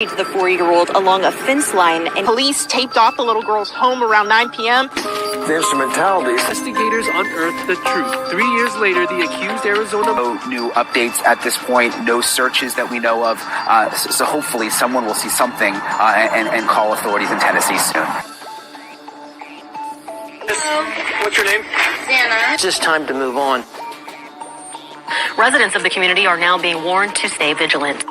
The 4-year-old along a fence line, and police taped off the little girl's home around 9 p.m. The instrumentalities. Investigators unearthed the truth. 3 years later, the accused Arizona... No new updates at this point, no searches that we know of. So hopefully someone will see something and call authorities in Tennessee soon. What's your name? Anna. It's just time to move on. Residents of the community are now being warned to stay vigilant.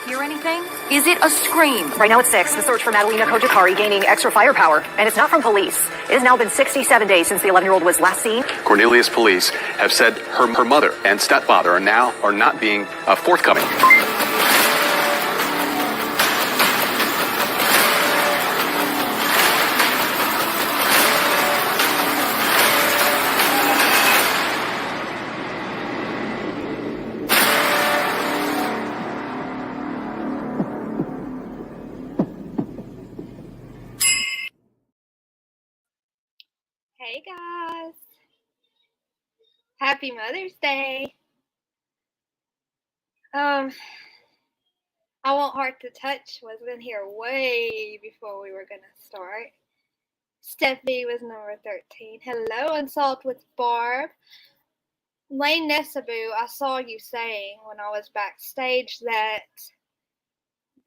Hear anything? Is it a scream? Right now it's 6. The search for Madalena Kojakari gaining extra firepower. And it's not from police. It has now been 67 days since the 11-year-old was last seen. Cornelius police have said her mother and stepfather are not being forthcoming. Hey guys, happy Mother's Day. I Want Heart to Touch was in here way before we were gonna start. Steffi was number 13. Hello, Unsalt with Barb. Lane Nesabu, I saw you saying when I was backstage that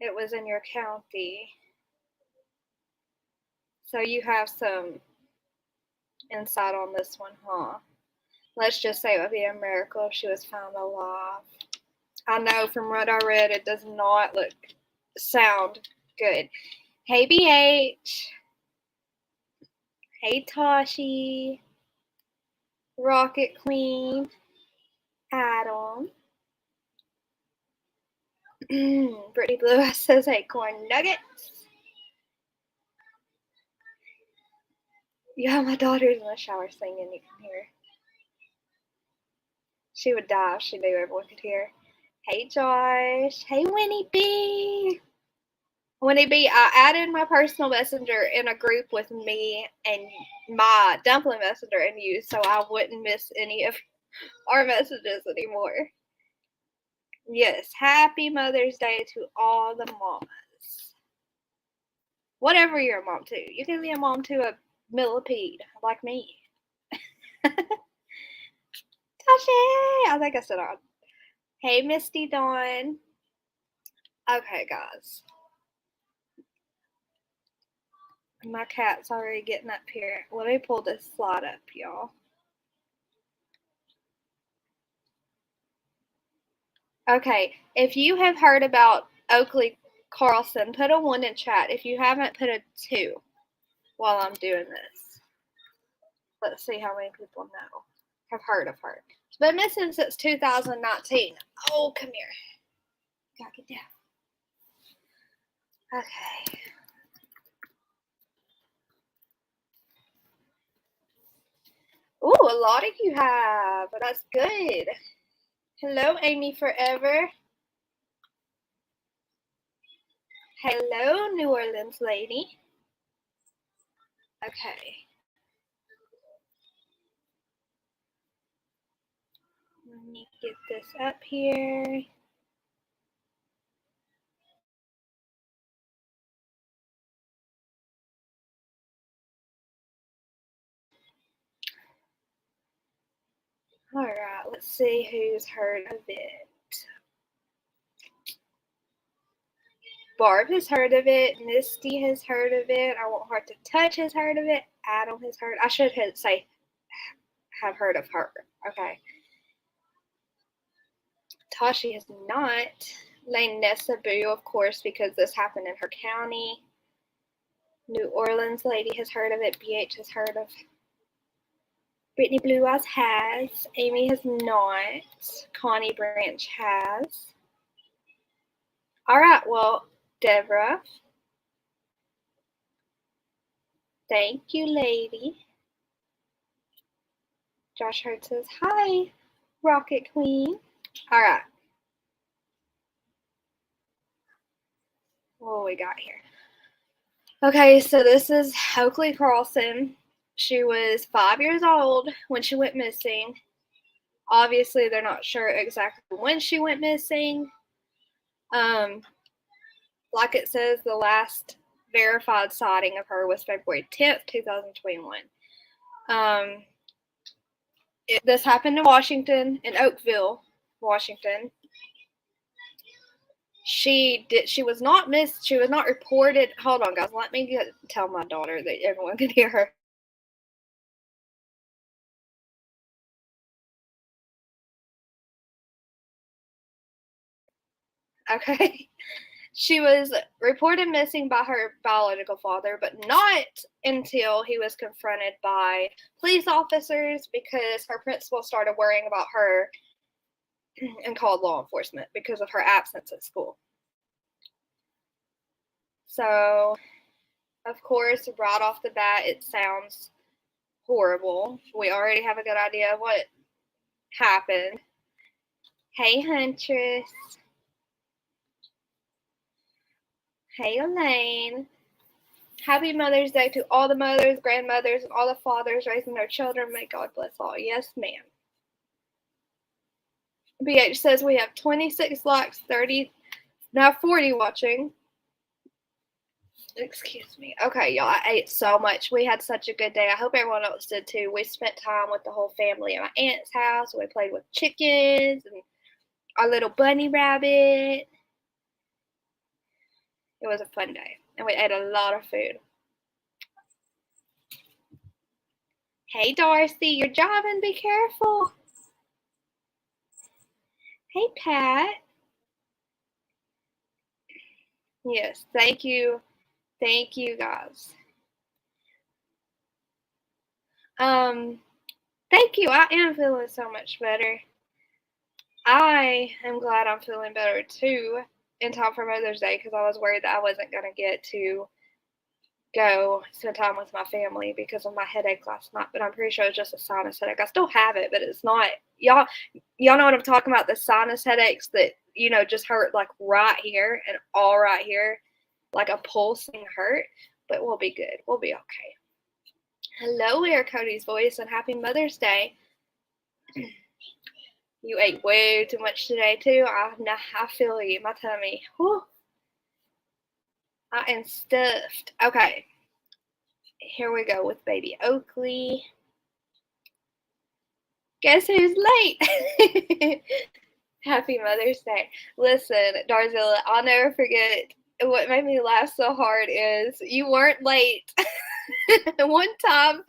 it was in your county. So you have some insight on this one, huh? Let's just say it would be a miracle if she was found alive. I know from what I read, it does not sound good. Hey, BH. Hey, Tashi. Rocket Queen. Adam. Brittany Blue says, hey, corn nuggets. Yeah, my daughter's in the shower singing, you can hear. She would die if she knew everyone could hear. Hey, Josh. Hey, Winnie B. Winnie B, I added my personal messenger in a group with me and my dumpling messenger and you, so I wouldn't miss any of our messages anymore. Yes, happy Mother's Day to all the mamas. Whatever you're a mom to. You can be a mom to a millipede like me. Tashi! I think I said on. Hey, Misty Dawn. Okay, guys. My cat's already getting up here. Let me pull this slide up, y'all. Okay, if you have heard about Oakley Carlson, put a 1 in chat. If you haven't, put a 2 while I'm doing this. Let's see how many people know, have heard of her. She's been missing since 2019. Oh, come here. Gotta get down. Okay. Ooh, a lot of you have. That's good. Hello, Amy Forever. Hello, New Orleans lady. Okay. Let me get this up here. All right, let's see who's heard of it. Barb has heard of it. Misty has heard of it. I Want Heart to Touch has heard of it. Adam has heard. I should say have heard of her. Okay. Tashi has not. Lane Nesabu, of course, because this happened in her county. New Orleans lady has heard of it. BH has heard of it. Brittany Blue Eyes has. Amy has not. Connie Branch has. All right, well, Deborah. Thank you, lady. Josh Hurd says, hi, Rocket Queen. All right. What we got here? Okay, so this is Oakley Carlson. She was 5 years old when she went missing. Obviously, they're not sure exactly when she went missing. Like it says, the last verified sighting of her was February 10th, 2021. This happened in Washington, in Oakville, Washington. She was not reported. Hold on, guys. Let me tell my daughter that everyone can hear her. Okay. She was reported missing by her biological father, but not until he was confronted by police officers because her principal started worrying about her and called law enforcement because of her absence at school. So, of course, right off the bat, it sounds horrible. We already have a good idea of what happened. Hey, Huntress. Hey, Elaine. Happy Mother's Day to all the mothers, grandmothers, and all the fathers raising their children. May God bless all. Yes, ma'am. BH says we have 26 likes, 40 watching. Excuse me. Okay, y'all, I ate so much. We had such a good day. I hope everyone else did too. We spent time with the whole family at my aunt's house. We played with chickens and our little bunny rabbit. It was a fun day, and we ate a lot of food. Hey, Darcy, you're driving. Be careful. Hey, Pat. Yes, thank you. Thank you, guys. Thank you. I am feeling so much better. I am glad I'm feeling better, too, in time for Mother's Day, because I was worried that I wasn't going to get to go spend time with my family because of my headache last night, but I'm pretty sure it's just a sinus headache. I still have it, but it's not. Y'all know what I'm talking about, the sinus headaches that, just hurt like right here and all right here, like a pulsing hurt, but we'll be good. We'll be okay. Hello, Air Cody's voice, and happy Mother's Day. You ate way too much today, too. I feel you. My tummy. Whew. I am stuffed. Okay. Here we go with baby Oakley. Guess who's late? Happy Mother's Day. Listen, Darzilla, I'll never forget. What made me laugh so hard is you weren't late one time,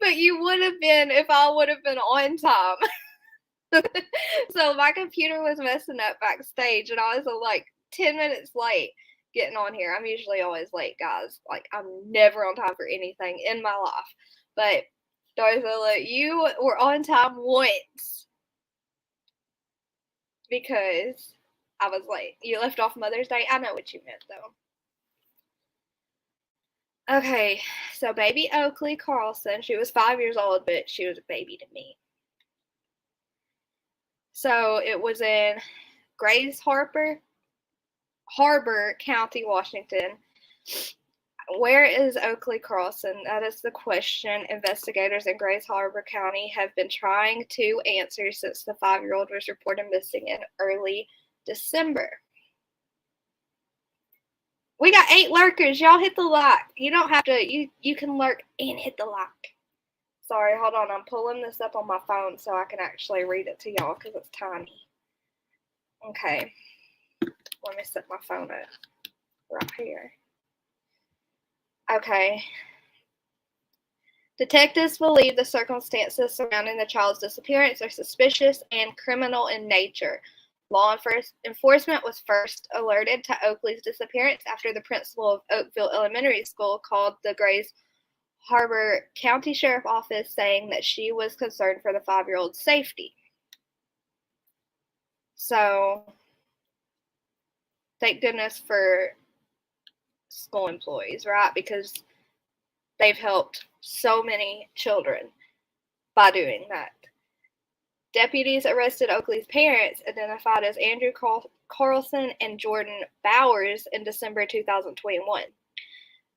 but you would have been if I would have been on time. So my computer was messing up backstage, and I was like 10 minutes late getting on here. I'm usually always late, guys. Like, I'm never on time for anything in my life. But, Darzilla, you were on time once because I was late. You left off Mother's Day. I know what you meant, though. Okay, so baby Oakley Carlson, she was 5 years old, but she was a baby to me. So it was in Grays Harbor County, Washington. Where is Oakley Carlson? That is the question investigators in Grays Harbor County have been trying to answer since the 5-year-old was reported missing in early December. We got 8 lurkers. Y'all hit the like. You don't have to. You can lurk and hit the like. Sorry, hold on. I'm pulling this up on my phone so I can actually read it to y'all because it's tiny. Okay. Let me set my phone up right here. Okay. Detectives believe the circumstances surrounding the child's disappearance are suspicious and criminal in nature. Law enforcement was first alerted to Oakley's disappearance after the principal of Oakville Elementary School called the Grays Harbor County Sheriff Office saying that she was concerned for the 5-year-old's safety. So, thank goodness for school employees, right? Because they've helped so many children by doing that. Deputies arrested Oakley's parents, identified as Andrew Carlson and Jordan Bowers, in December 2021.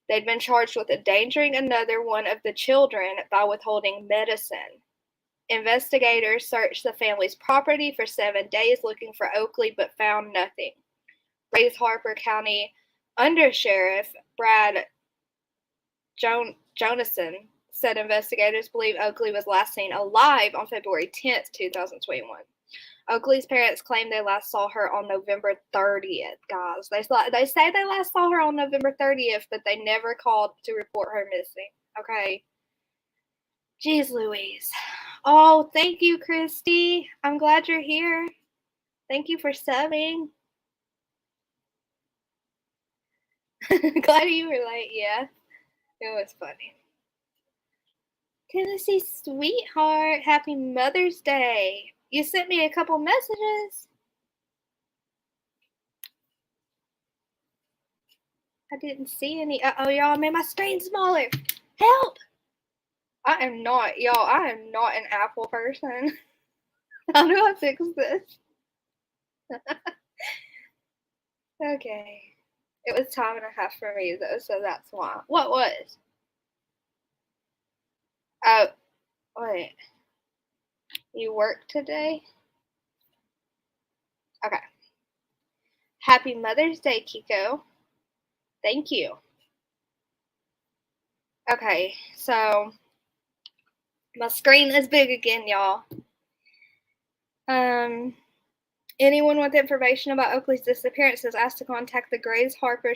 They'd been charged with endangering another one of the children by withholding medicine. Investigators searched the family's property for 7 days looking for Oakley, but found nothing. Grays Harper County Undersheriff Brad Jonason said investigators believe Oakley was last seen alive on February 10th, 2021. Oakley's parents claim they last saw her on November 30th, guys. They say they last saw her on November 30th, but they never called to report her missing. Okay. Jeez Louise. Oh, thank you, Christy. I'm glad you're here. Thank you for subbing. Glad you were late, yeah. It was funny. Tennessee sweetheart, happy Mother's Day. You sent me a couple messages. I didn't see any. Uh-oh, y'all, I made my screen smaller. Help! I am not an Apple person. How do I fix this? Okay. It was time and a half for me, though, so that's why. What was? Oh, wait. You work today? Okay. Happy Mother's Day, Kiko. Thank you. Okay, so my screen is big again, y'all. Anyone with information about Oakley's disappearance is asked to contact the Grays Harper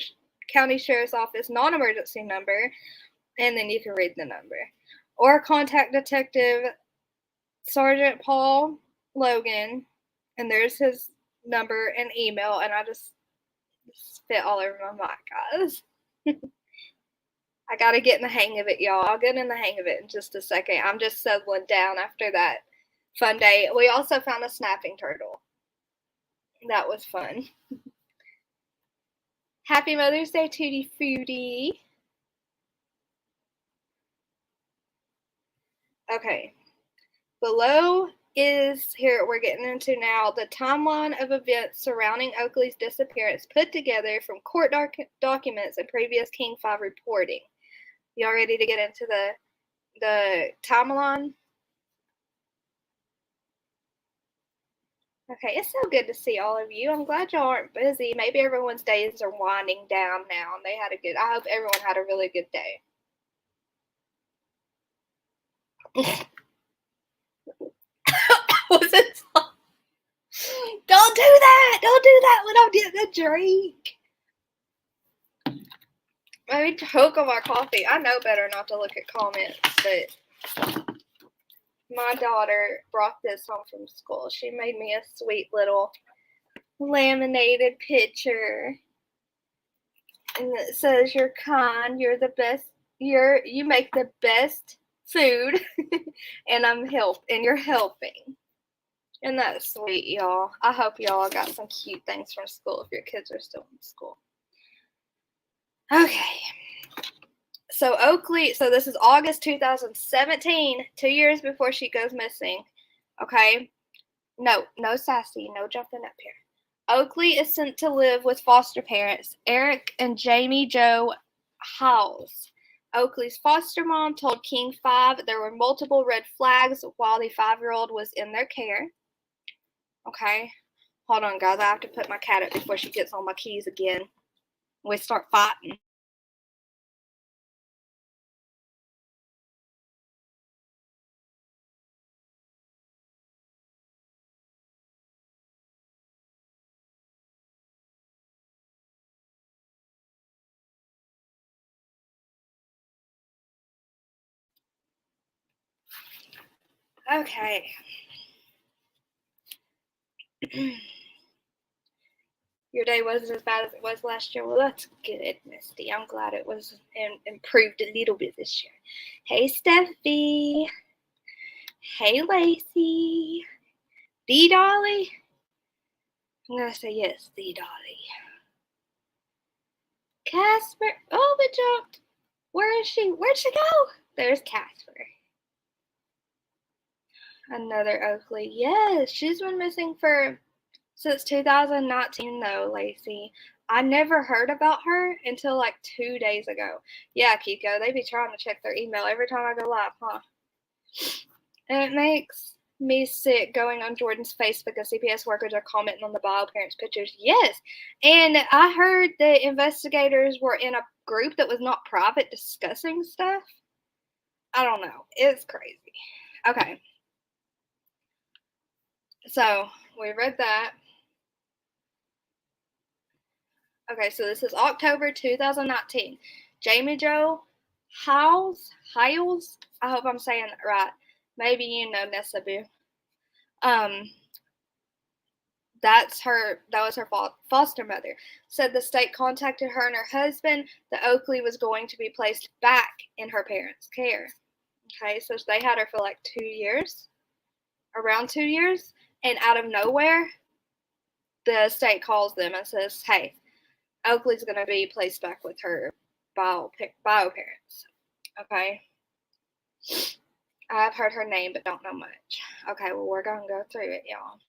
County Sheriff's Office non-emergency number, and then you can read the number. Or contact Detective Sergeant Paul Logan, and there's his number and email, and I just spit all over my mic, guys. I gotta get in the hang of it, y'all. I'll get in the hang of it in just a second. I'm just settling down after that fun day. We also found a snapping turtle. That was fun. Happy Mother's Day, Tutti Frutti. Okay. Below is, here we're getting into now, the timeline of events surrounding Oakley's disappearance put together from court documents and previous King 5 reporting. Y'all ready to get into the timeline? Okay, it's so good to see all of you. I'm glad y'all aren't busy. Maybe everyone's days are winding down now and they had a good, I hope everyone had a really good day. Was it? Don't do that! Don't do that when I'm getting a drink. Let me choke on my coffee. I know better not to look at comments, but my daughter brought this home from school. She made me a sweet little laminated picture. And it says, "You're kind, you're the best, you make the best food, and you're helping." And that's sweet, y'all. I hope y'all got some cute things from school if your kids are still in school. Okay. So Oakley, so this is August 2017, 2 years before she goes missing. Okay? No sassy, no jumping up here. Oakley is sent to live with foster parents, Eric and Jamie Jo Howes. Oakley's foster mom told King 5 there were multiple red flags while the 5-year-old was in their care. Okay? Hold on, guys. I have to put my cat up before she gets on my keys again. We start fighting. Okay. Your day wasn't as bad as it was last year. Well, that's good, Misty. I'm glad it was improved a little bit this year. Hey, Steffi. Hey, Lacey. The Dolly. I'm going to say yes, the Dolly. Casper. Oh, we jumped. Where is she? Where'd she go? There's Casper. Another Oakley. Yes, she's been missing since 2019, though, Lacey. I never heard about her until like 2 days ago. Yeah, Kiko, they be trying to check their email every time I go live, huh? And it makes Me sick going on Jordan's Facebook as CPS workers are commenting on the bio parents' pictures. Yes. And I heard the investigators were in a group that was not private discussing stuff. I don't know. It's crazy. Okay. So we read that. Okay, so this is October 2019. Jamie Jo Hiles, I hope I'm saying that right. Maybe you know Nessa Boo. That was her foster mother. Said the state contacted her and her husband that Oakley was going to be placed back in her parents' care. Okay, so they had her for like 2 years, around 2 years, and out of nowhere, the state calls them and says, hey, Oakley's going to be placed back with her bio parents. Okay. I've heard her name, but don't know much. Okay, well, we're going to go through it, y'all.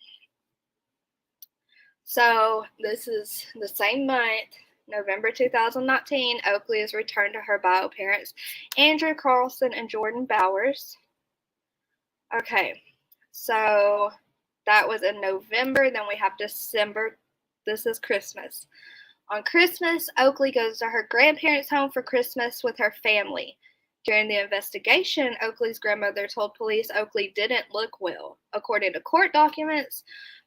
So this is the same month, November 2019, Oakley is returned to her bio parents, Andrew Carlson and Jordan Bowers. Okay, so that was in November. Then we have December. This is Christmas. On Christmas, Oakley goes to her grandparents' home for Christmas with her family. During the investigation, Oakley's grandmother told police Oakley didn't look well. According to court documents,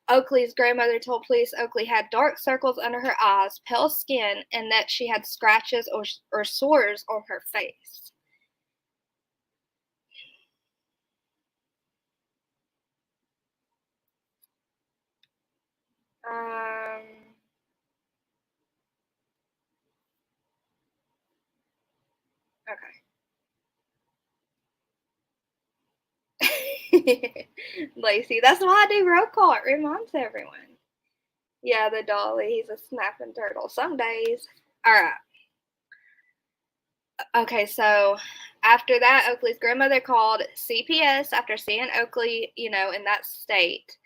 Oakley's grandmother told police Oakley had dark circles under her eyes, pale skin, and that she had scratches or sores on her face. Okay. Lacey, that's why I do roll call. It reminds everyone. Yeah, the dolly. He's a snapping turtle some days. All right. Okay, so after that, Oakley's grandmother called CPS after seeing Oakley, in that state,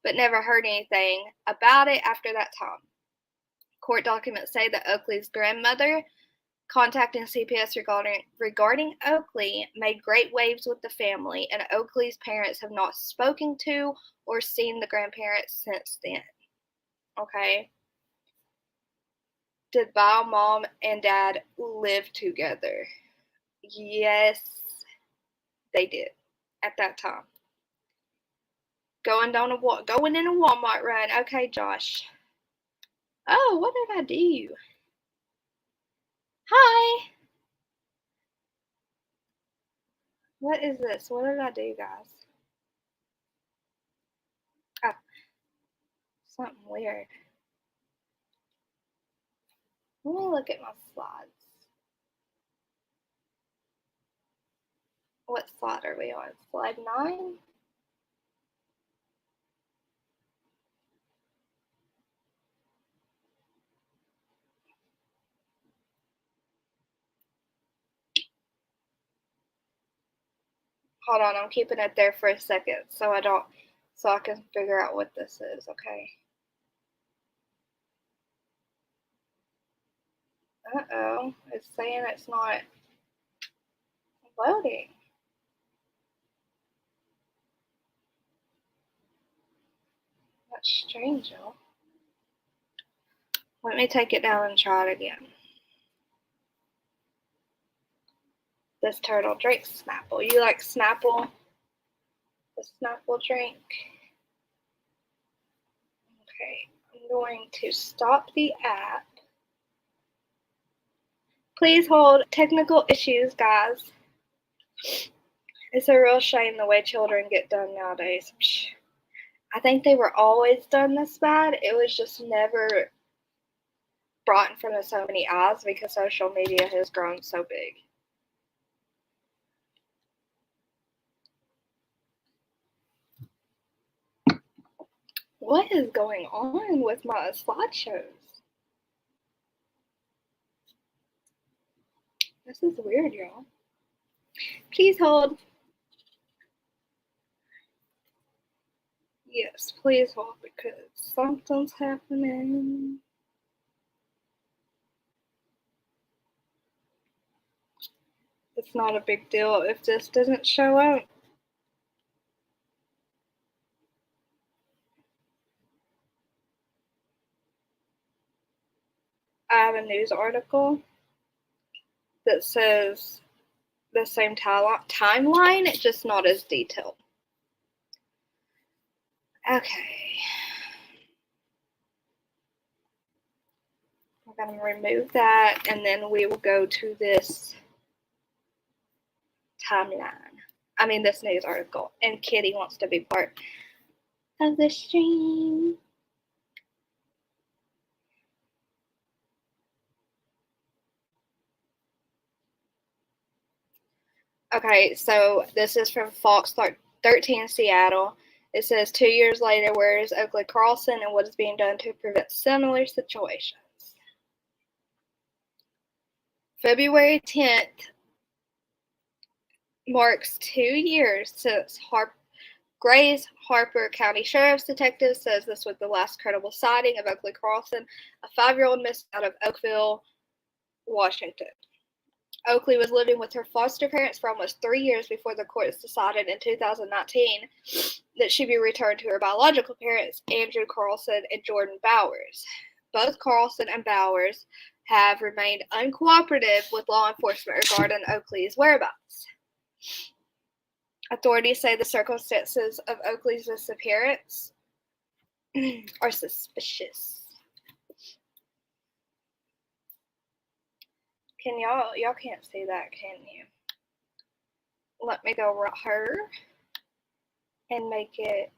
but never heard anything about it after that time. Court documents say that Oakley's grandmother contacting CPS regarding Oakley made great waves with the family, and Oakley's parents have not spoken to or seen the grandparents since then. Okay. Did bio mom and dad live together? Yes, they did at that time. Going in a Walmart run. Okay, Josh. Oh, what did I do? Hi. What is this? What did I do, guys? Oh, something weird. Let me look at my slides. What slide are we on? Slide 9? Hold on, I'm keeping it there for a second so I can figure out what this is, okay? Uh-oh, it's saying it's not loading. That's strange, y'all. Let me take it down and try it again. This turtle drinks Snapple. You like Snapple? The Snapple drink? Okay, I'm going to stop the app. Please hold. Technical issues, guys. It's a real shame the way children get done nowadays. I think they were always done this bad. It was just never brought in front of so many eyes because social media has grown so big. What is going on with my slideshows? This is weird, y'all. Please hold. Yes, please hold because something's happening. It's not a big deal if this doesn't show up. I have a news article that says the same timeline, it's just not as detailed. Okay. We're going to remove that, and then we will go to this timeline. I mean, this news article. And Kitty wants to be part of the stream. Okay, so this is from Fox 13 Seattle. It says 2 years later, where is Oakley Carlson and what is being done to prevent similar situations? February 10th marks 2 years since Gray's Harper County Sheriff's Detective says this was the last credible sighting of Oakley Carlson, a 5-year-old missing out of Oakville, Washington. Oakley was living with her foster parents for almost 3 years before the courts decided in 2019 that she be returned to her biological parents, Andrew Carlson and Jordan Bowers. Both Carlson and Bowers have remained uncooperative with law enforcement regarding Oakley's whereabouts. Authorities say the circumstances of Oakley's disappearance are suspicious. Can y'all can't see that, can you? Let me go right her and make it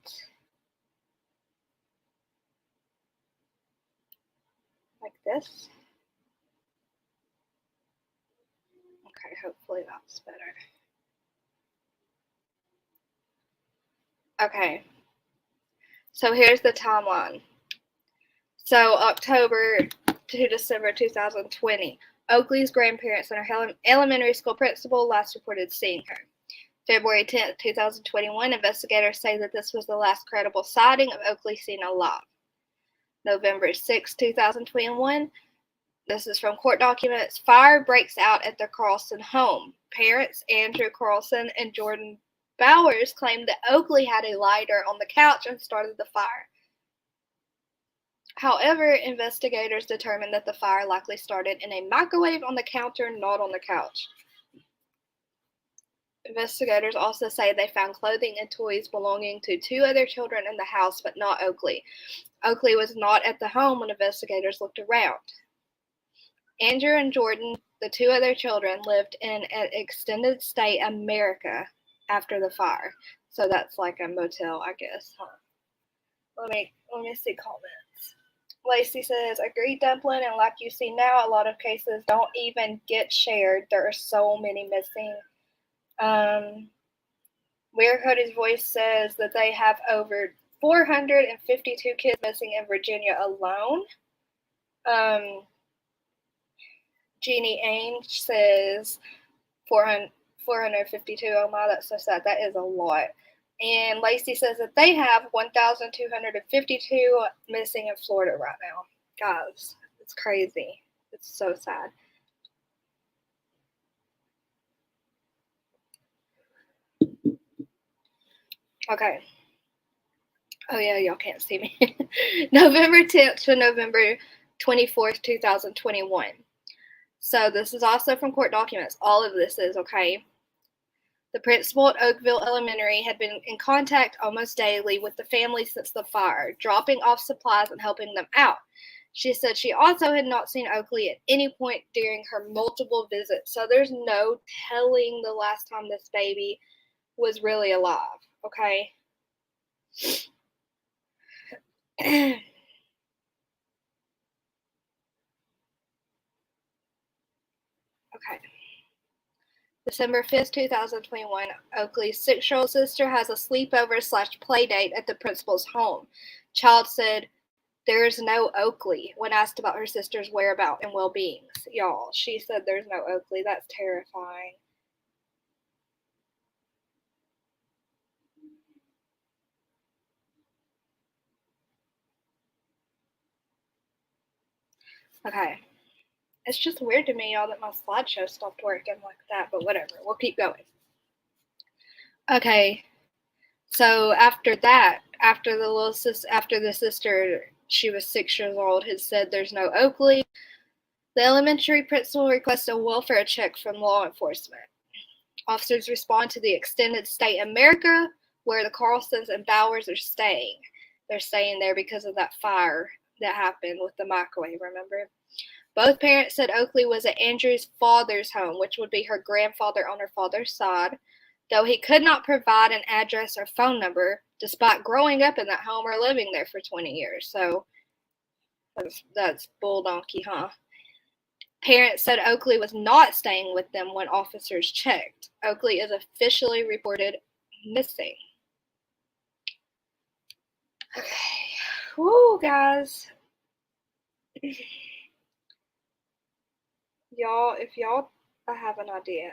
like this. Okay, hopefully that's better. Okay, so here's the timeline. So October to December 2020, Oakley's grandparents and her elementary school principal last reported seeing her. February 10th, 2021, investigators say that this was the last credible sighting of Oakley seen alive. November 6, 2021, this is from court documents, fire breaks out at the Carlson home. Parents Andrew Carlson and Jordan Bowers claimed that Oakley had a lighter on the couch and started the fire. However, investigators determined that the fire likely started in a microwave on the counter, not on the couch. Investigators also say they found clothing and toys belonging to 2 other children in the house, but not Oakley. Oakley was not at the home when investigators looked around. Andrew and Jordan, the 2 other children, lived in an extended stay America after the fire. So that's like a motel, I guess, huh? Let me see comments. Lacey says, agreed, Dumpling, and like you see now, a lot of cases don't even get shared. There are so many missing. Weird Cody's voice says that they have over 452 kids missing in Virginia alone. Jeannie Ainge says 452. Oh my, that's so sad. That is a lot. And Lacey says that they have 1,252 missing in Florida right now. Guys, it's crazy. It's so sad. Okay. Oh yeah, y'all can't see me. November 10th to November 24th, 2021. So this is also from court documents. All of this is, okay. The principal at Oakville Elementary had been in contact almost daily with the family since the fire, dropping off supplies and helping them out. She said she also had not seen Oakley at any point during her multiple visits. So there's no telling the last time this baby was really alive, okay? Okay. December 5th, 2021, Oakley's 6-year-old sister has a sleepover/play date at the principal's home. Child said, there is no Oakley when asked about her sister's whereabouts and well-being. Y'all, she said there's no Oakley. That's terrifying. Okay. It's just weird to me, y'all, that my slideshow stopped working like that, but whatever. We'll keep going. Okay. So after that, after the sister, she was 6 years old, had said there's no Oakley. The elementary principal requests a welfare check from law enforcement. Officers respond to the extended stay in America, where the Carlsons and Bowers are staying. They're staying there because of that fire that happened with the microwave, remember? Both parents said Oakley was at Andrew's father's home, which would be her grandfather on her father's side, though he could not provide an address or phone number, despite growing up in that home or living there for 20 years. So that's bull donkey, huh? Parents said Oakley was not staying with them when officers checked. Oakley is officially reported missing. Okay. Woo, guys. Y'all, if y'all have an idea.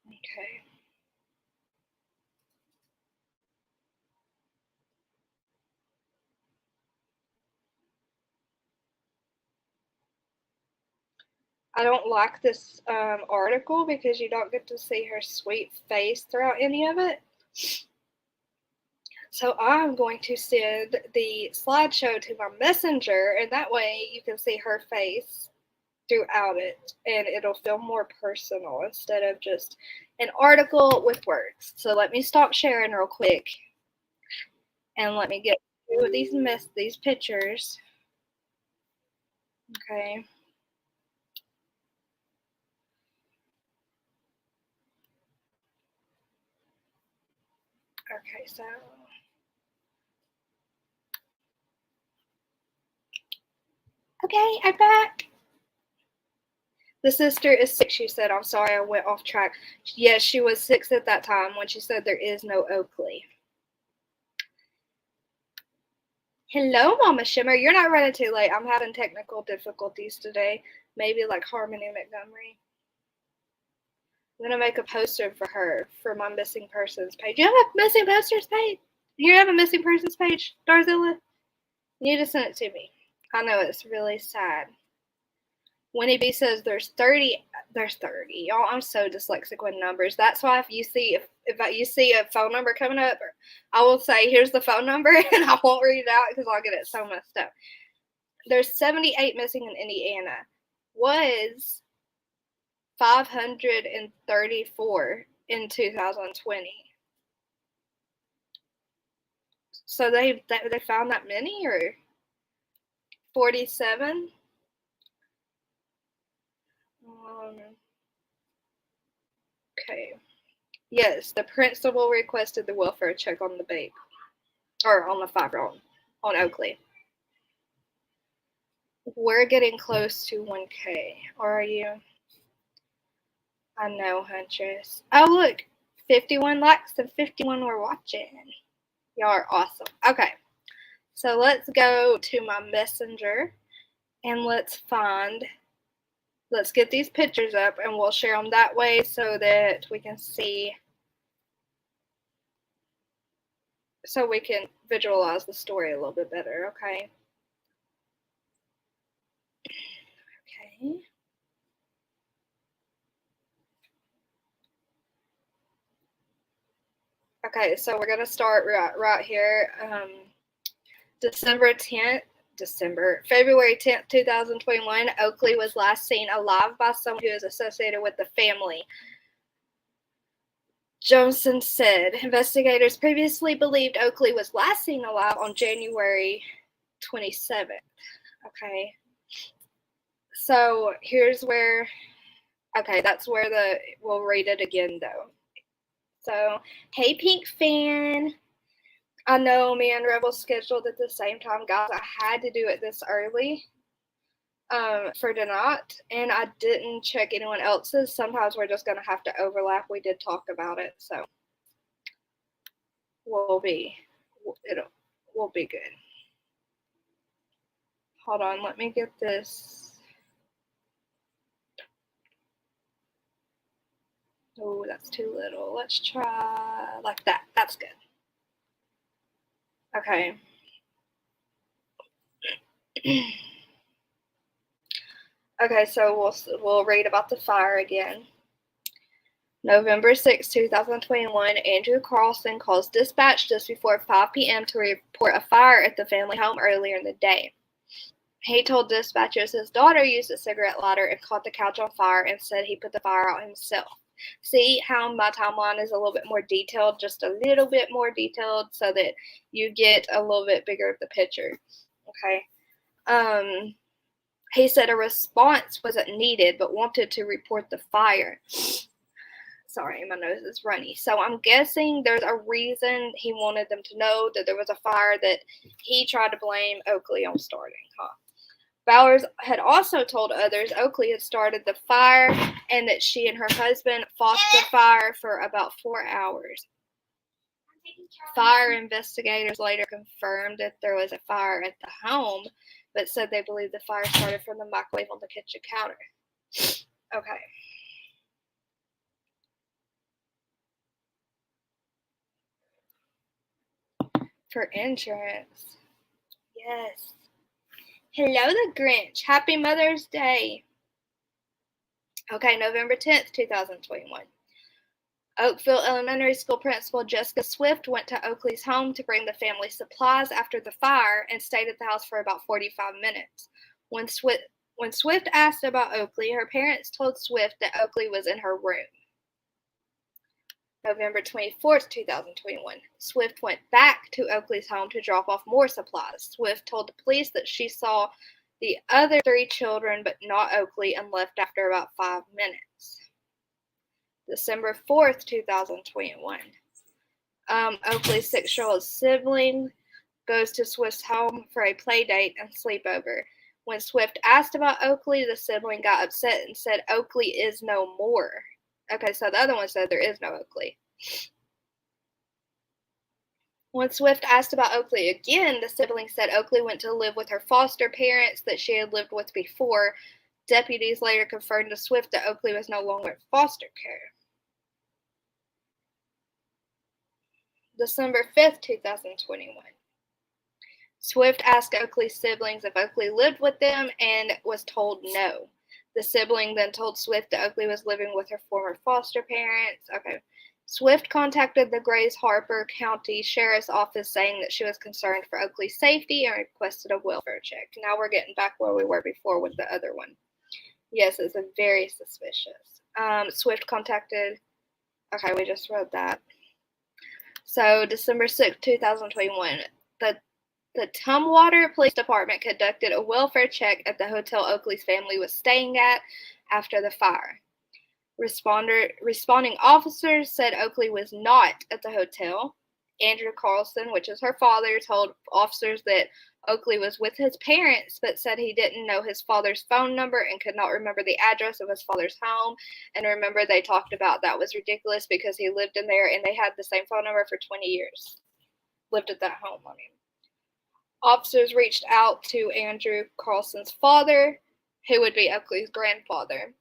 Okay. I don't like this article because you don't get to see her sweet face throughout any of it. So I'm going to send the slideshow to my messenger, and that way you can see her face throughout it, and it'll feel more personal instead of just an article with words. So let me stop sharing real quick, and let me get through these pictures. Okay. Okay, so okay, I'm back. The sister is 6, she said. I'm sorry, I went off track. Yes, she was 6 at that time when she said there is no Oakley. Hello, Mama Shimmer. You're not running too late. I'm having technical difficulties today. Maybe like Harmony Montgomery. I'm going to make a poster for her for my missing persons page. You have a missing posters page? You have a missing persons page, Darzilla? You need to send it to me. I know it's really sad. Winnie B says there's 30. There's 30. Y'all, I'm so dyslexic with numbers. That's why if you see a phone number coming up, I will say, here's the phone number, and I won't read it out because I'll get it so messed up. There's 78 missing in Indiana. Was 534 in 2020. So they found that many, or 47? Okay. Yes, the principal requested the welfare check on the babe, or on the 5-year-old, on Oakley. We're getting close to 1K. Are you? I know, Huntress. Oh, look. 51 likes and 51 were watching. Y'all are awesome. Okay. So let's go to my messenger and let's get these pictures up, and we'll share them that way so that we can see, so we can visualize the story a little bit better, okay? Okay. Okay, so we're going to start right here. February 10th, 2021, Oakley was last seen alive by someone who is associated with the family. Johnson said investigators previously believed Oakley was last seen alive on January 27th. Okay. So here's where, okay, that's where we'll read it again though. So, hey Pink fan. I know me and Rebel scheduled at the same time, guys. I had to do it this early for tonight, and I didn't check anyone else's. Sometimes we're just going to have to overlap. We did talk about it, so we'll be good. Hold on, let me get this. Oh, that's too little. Let's try like that. That's good. Okay. Okay, so we'll read about the fire again. November 6, 2021, Andrew Carlson calls dispatch just before 5 p.m. to report a fire at the family home earlier in the day. He told dispatchers his daughter used a cigarette lighter and caught the couch on fire and said he put the fire out himself. See how my timeline is a little bit more detailed, just a little bit more detailed, so that you get a little bit bigger of the picture. Okay. He said a response wasn't needed, but wanted to report the fire. Sorry, my nose is runny. So I'm guessing there's a reason he wanted them to know that there was a fire that he tried to blame Oakley on starting, huh? Bowers had also told others Oakley had started the fire and that she and her husband fought the fire for about 4 hours. Fire investigators later confirmed that there was a fire at the home, but said they believe the fire started from the microwave on the kitchen counter. Okay. For insurance. Yes. Hello, the Grinch. Happy Mother's Day. Okay, November 10th, 2021. Oakville Elementary School Principal Jessica Swift went to Oakley's home to bring the family supplies after the fire and stayed at the house for about 45 minutes. When Swift asked about Oakley, her parents told Swift that Oakley was in her room. November 24th, 2021. Swift went back to Oakley's home to drop off more supplies. Swift told the police that she saw the other 3 children but not Oakley and left after about 5 minutes. December 4th, 2021. Oakley's 6-year-old sibling goes to Swift's home for a play date and sleepover. When Swift asked about Oakley, the sibling got upset and said Oakley is no more. Okay, so the other one said there is no Oakley. When Swift asked about Oakley again, the sibling said Oakley went to live with her foster parents that she had lived with before. Deputies later confirmed to Swift that Oakley was no longer in foster care. December 5th, 2021. Swift asked Oakley's siblings if Oakley lived with them and was told no. The sibling then told Swift that Oakley was living with her former foster parents. Okay. Swift contacted the Grays Harper County Sheriff's Office saying that she was concerned for Oakley's safety and requested a welfare check. Now we're getting back where we were before with the other one. Yes, it's very suspicious. Swift contacted... Okay, we just read that. So, December 6, 2021, the Tumwater Police Department conducted a welfare check at the hotel Oakley's family was staying at after the fire. Responding officers said Oakley was not at the hotel. Andrew Carlson, which is her father, told officers that Oakley was with his parents, but said he didn't know his father's phone number and could not remember the address of his father's home. And remember, they talked about that was ridiculous because he lived in there and they had the same phone number for 20 years. Lived at that home, I mean. Officers reached out to Andrew Carlson's father, who would be Oakley's grandfather,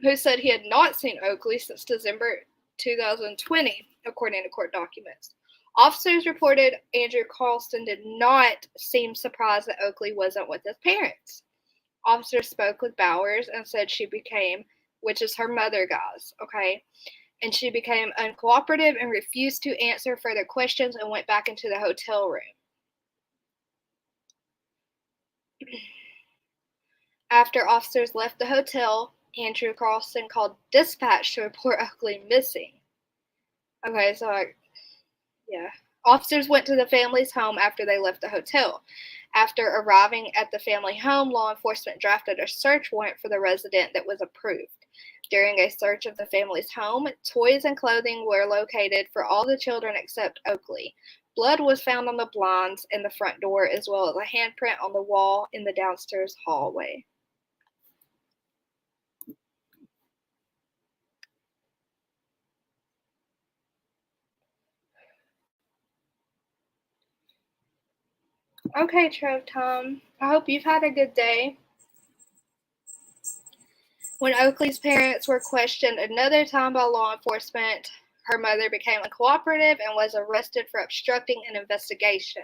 who said he had not seen Oakley since December 2020, according to court documents. Officers reported Andrew Carlson did not seem surprised that Oakley wasn't with his parents. Officers spoke with Bowers and said she became, which is her mother, guys, okay? And she became uncooperative and refused to answer further questions and went back into the hotel room. After officers left the hotel, Andrew Carlson called dispatch to report Oakley missing. Okay, so yeah. Officers went to the family's home after they left the hotel. After arriving at the family home, law enforcement drafted a search warrant for the resident that was approved. During a search of the family's home, toys and clothing were located for all the children except Oakley. Blood was found on the blinds in the front door, as well as a handprint on the wall in the downstairs hallway. Okay, Trev Tom. I hope you've had a good day. When Oakley's parents were questioned another time by law enforcement, her mother became uncooperative and was arrested for obstructing an investigation.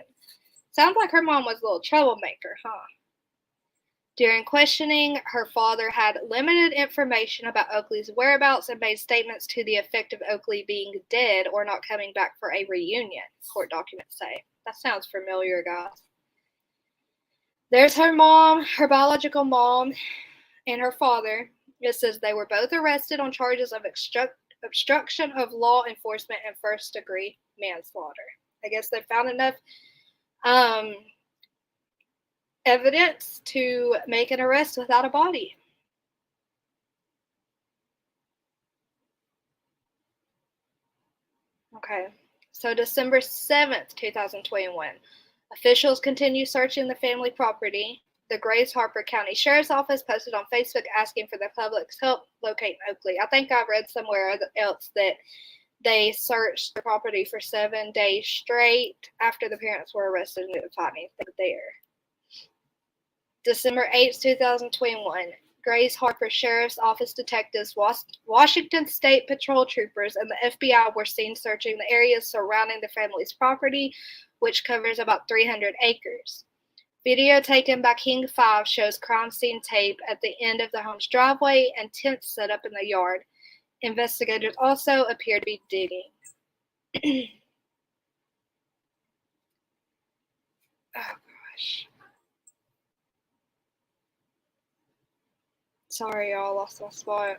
Sounds like her mom was a little troublemaker, huh? During questioning, her father had limited information about Oakley's whereabouts and made statements to the effect of Oakley being dead or not coming back for a reunion, court documents say. That sounds familiar, guys. There's her mom, her biological mom, and her father. It says they were both arrested on charges of obstruction of law enforcement and first-degree manslaughter. I guess they found enough evidence to make an arrest without a body. Okay, so December 7th, 2021, officials continue searching the family property. The Grays Harper County Sheriff's Office posted on Facebook asking for the public's help locating Oakley. I think I read somewhere else that they searched the property for 7 days straight after the parents were arrested and didn't find anything there. December 8th, 2021, Grays Harper Sheriff's Office detectives, Washington State Patrol troopers, and the FBI were seen searching the areas surrounding the family's property, which covers about 300 acres. Video taken by King 5 shows crime scene tape at the end of the home's driveway and tents set up in the yard. Investigators also appear to be digging. Oh, gosh. Sorry, y'all, lost my spot.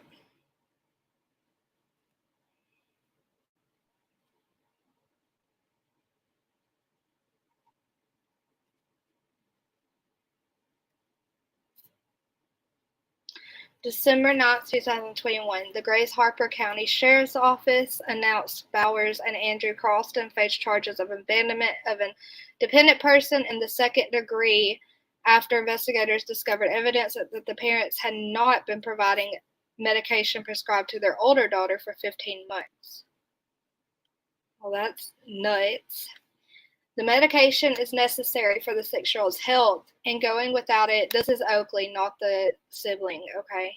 December 9th, 2021, the Grays Harper County Sheriff's Office announced Bowers and Andrew Carlson faced charges of abandonment of an dependent person in the second degree after investigators discovered evidence that the parents had not been providing medication prescribed to their older daughter for 15 months. Well, that's nuts. The medication is necessary for the 6-year-old's health, and going without it, this is Oakley, not the sibling, okay?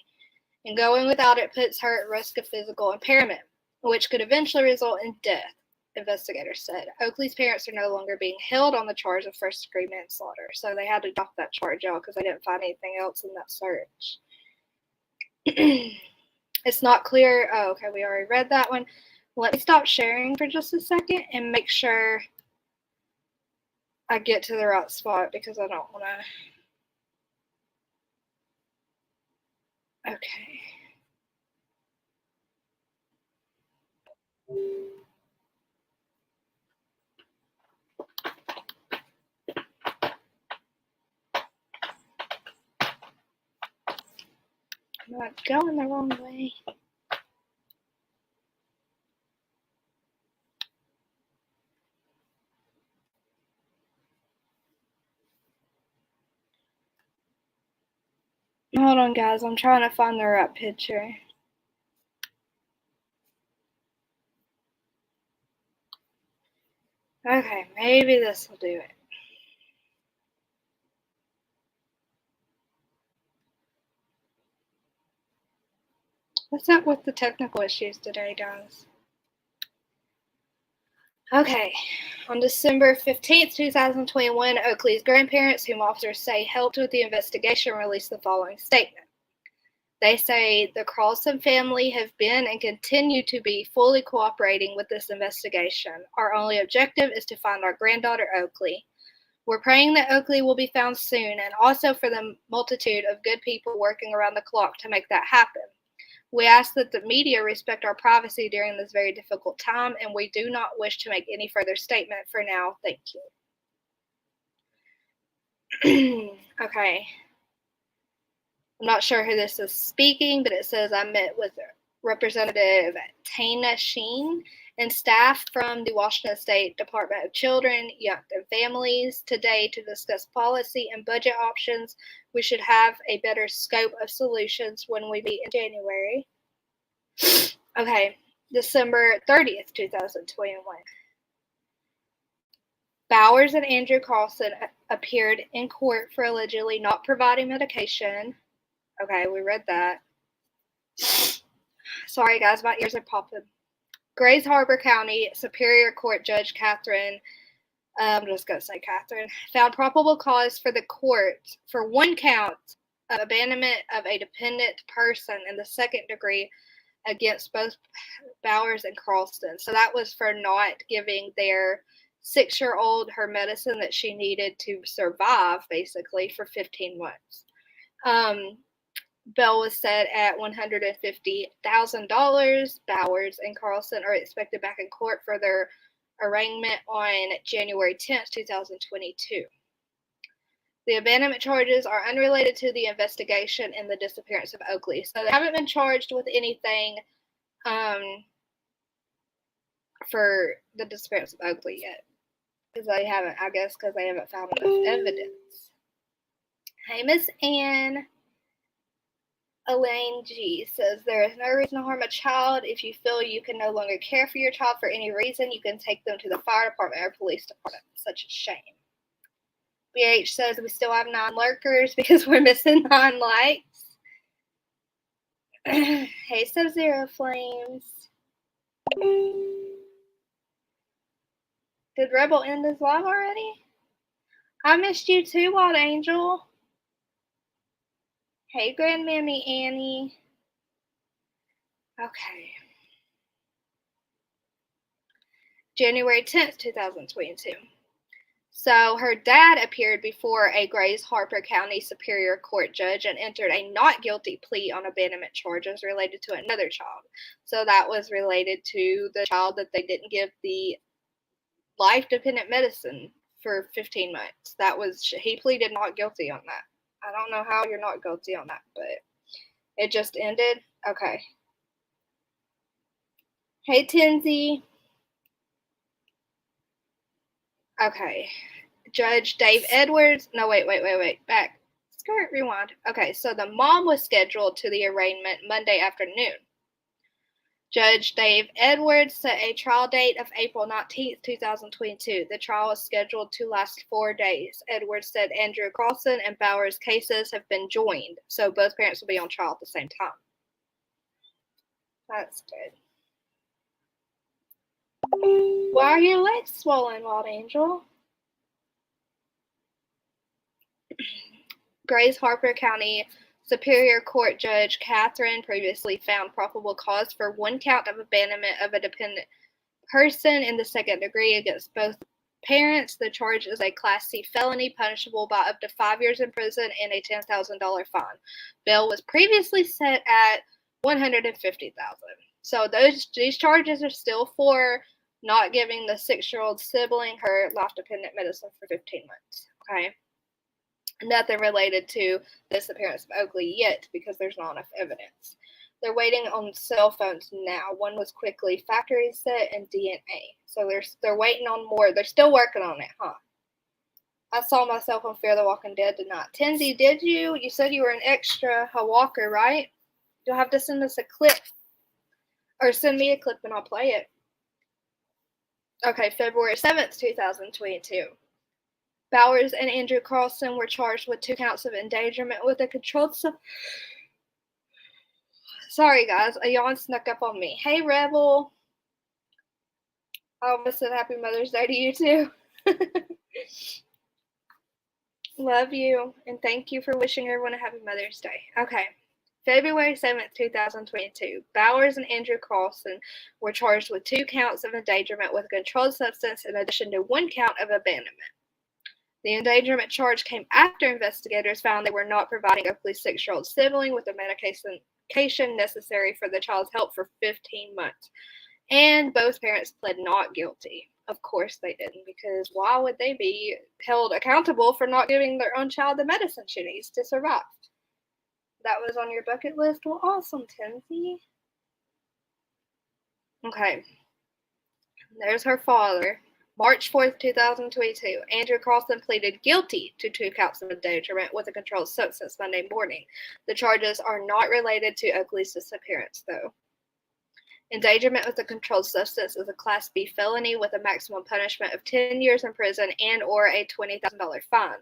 And going without it puts her at risk of physical impairment, which could eventually result in death, investigators said. Oakley's parents are no longer being held on the charge of first-degree manslaughter, so they had to drop that charge, y'all, because they didn't find anything else in that search. It's not clear. Oh, okay, we already read that one. Let me stop sharing for just a second and make sure I get to the right spot because I don't want to. Okay. I'm not going the wrong way. Hold on, guys. I'm trying to find the right picture. Okay, maybe this will do it. What's up with the technical issues today, guys? Okay, on December 15th, 2021, Oakley's grandparents, whom officers say helped with the investigation, released the following statement. They say the Carlson family have been and continue to be fully cooperating with this investigation. Our only objective is to find our granddaughter, Oakley. We're praying that Oakley will be found soon and also for the multitude of good people working around the clock to make that happen. We ask that the media respect our privacy during this very difficult time, and we do not wish to make any further statement for now. Thank you. Okay. I'm not sure who this is speaking, but it says I met with Representative Tana Sheen and staff from the Washington State Department of Children, Young and Families today to discuss policy and budget options. We should have a better scope of solutions when we meet in January. Okay, December 30th, 2021. Bowers and Andrew Carlson appeared in court for allegedly not providing medication. Okay, we read that. Sorry, guys, my ears are popping. Grays Harbor County Superior Court Judge Catherine, I'm just going to say Catherine, found probable cause for the court for one count abandonment of a dependent person in the second degree against both Bowers and Carlson. So that was for not giving their 6-year-old her medicine that she needed to survive, basically, for 15 months. Bail was set at $150,000. Bowers and Carlson are expected back in court for their arraignment on January 10th, 2022. The abandonment charges are unrelated to the investigation in the disappearance of Oakley. So they haven't been charged with anything for the disappearance of Oakley yet. Because they haven't found enough evidence. Hey, Miss Ann. Elaine G says, there is no reason to harm a child. If you feel you can no longer care for your child for any reason, you can take them to the fire department or police department. Such a shame. BH says, we still have 9 lurkers because we're missing 9 likes. Hey, Sub-Zero Flames. Did Rebel end his live already? I missed you too, Wild Angel. Hey, Grandmammy Annie. Okay. January 10th, 2022. So her dad appeared before a Grays Harper County Superior Court judge and entered a not guilty plea on abandonment charges related to another child. So that was related to the child that they didn't give the life-dependent medicine for 15 months. He pleaded not guilty on that. I don't know how you're not guilty on that, but it just ended. Okay. Hey, Tinsy. Okay. Judge Dave Edwards. No, wait. Back. Skirt, rewind. Okay, so the mom was scheduled to the arraignment Monday afternoon. Judge Dave Edwards set a trial date of April 19th, 2022. The trial is scheduled to last 4 days. Edwards said Andrew Carlson and Bowers' cases have been joined, so both parents will be on trial at the same time. That's good. Why are your legs swollen, Wild Angel? Grays Harper County Superior Court Judge Catherine previously found probable cause for 1 count of abandonment of a dependent person in the second degree against both parents. The charge is a Class C felony punishable by up to 5 years in prison and a $10,000 fine. Bail was previously set at $150,000. So these charges are still for not giving the 6-year-old sibling her life-dependent medicine for 15 months. Okay. Nothing related to the disappearance of Oakley yet because there's not enough evidence. They're waiting on cell phones now. One was quickly factory set and DNA. So they're waiting on more. They're still working on it, huh? I saw myself on Fear the Walking Dead tonight. Tinsy, did you? You said you were an extra walker, right? You'll have to send us a clip. Or send me a clip and I'll play it. Okay, February 7th, 2022. Bowers and Andrew Carlson were charged with 2 counts of endangerment with a controlled Sorry, guys. A yawn snuck up on me. Hey, Rebel. I almost said Happy Mother's Day to you, too. Love you. And thank you for wishing everyone a Happy Mother's Day. Okay. February 7th, 2022. Bowers and Andrew Carlson were charged with 2 counts of endangerment with a controlled substance in addition to 1 count of abandonment. The endangerment charge came after investigators found they were not providing Oakley's 6-year-old sibling with the medication necessary for the child's health for 15 months. And both parents pled not guilty. Of course they didn't, because why would they be held accountable for not giving their own child the medicine she needs to survive? That was on your bucket list? Well, awesome, Tinsy. Okay. There's her father. March 4th, 2022, Andrew Carlson pleaded guilty to 2 counts of endangerment with a controlled substance Monday morning. The charges are not related to Oakley's disappearance, though. Endangerment with a controlled substance is a Class B felony with a maximum punishment of 10 years in prison and or a $20,000 fine.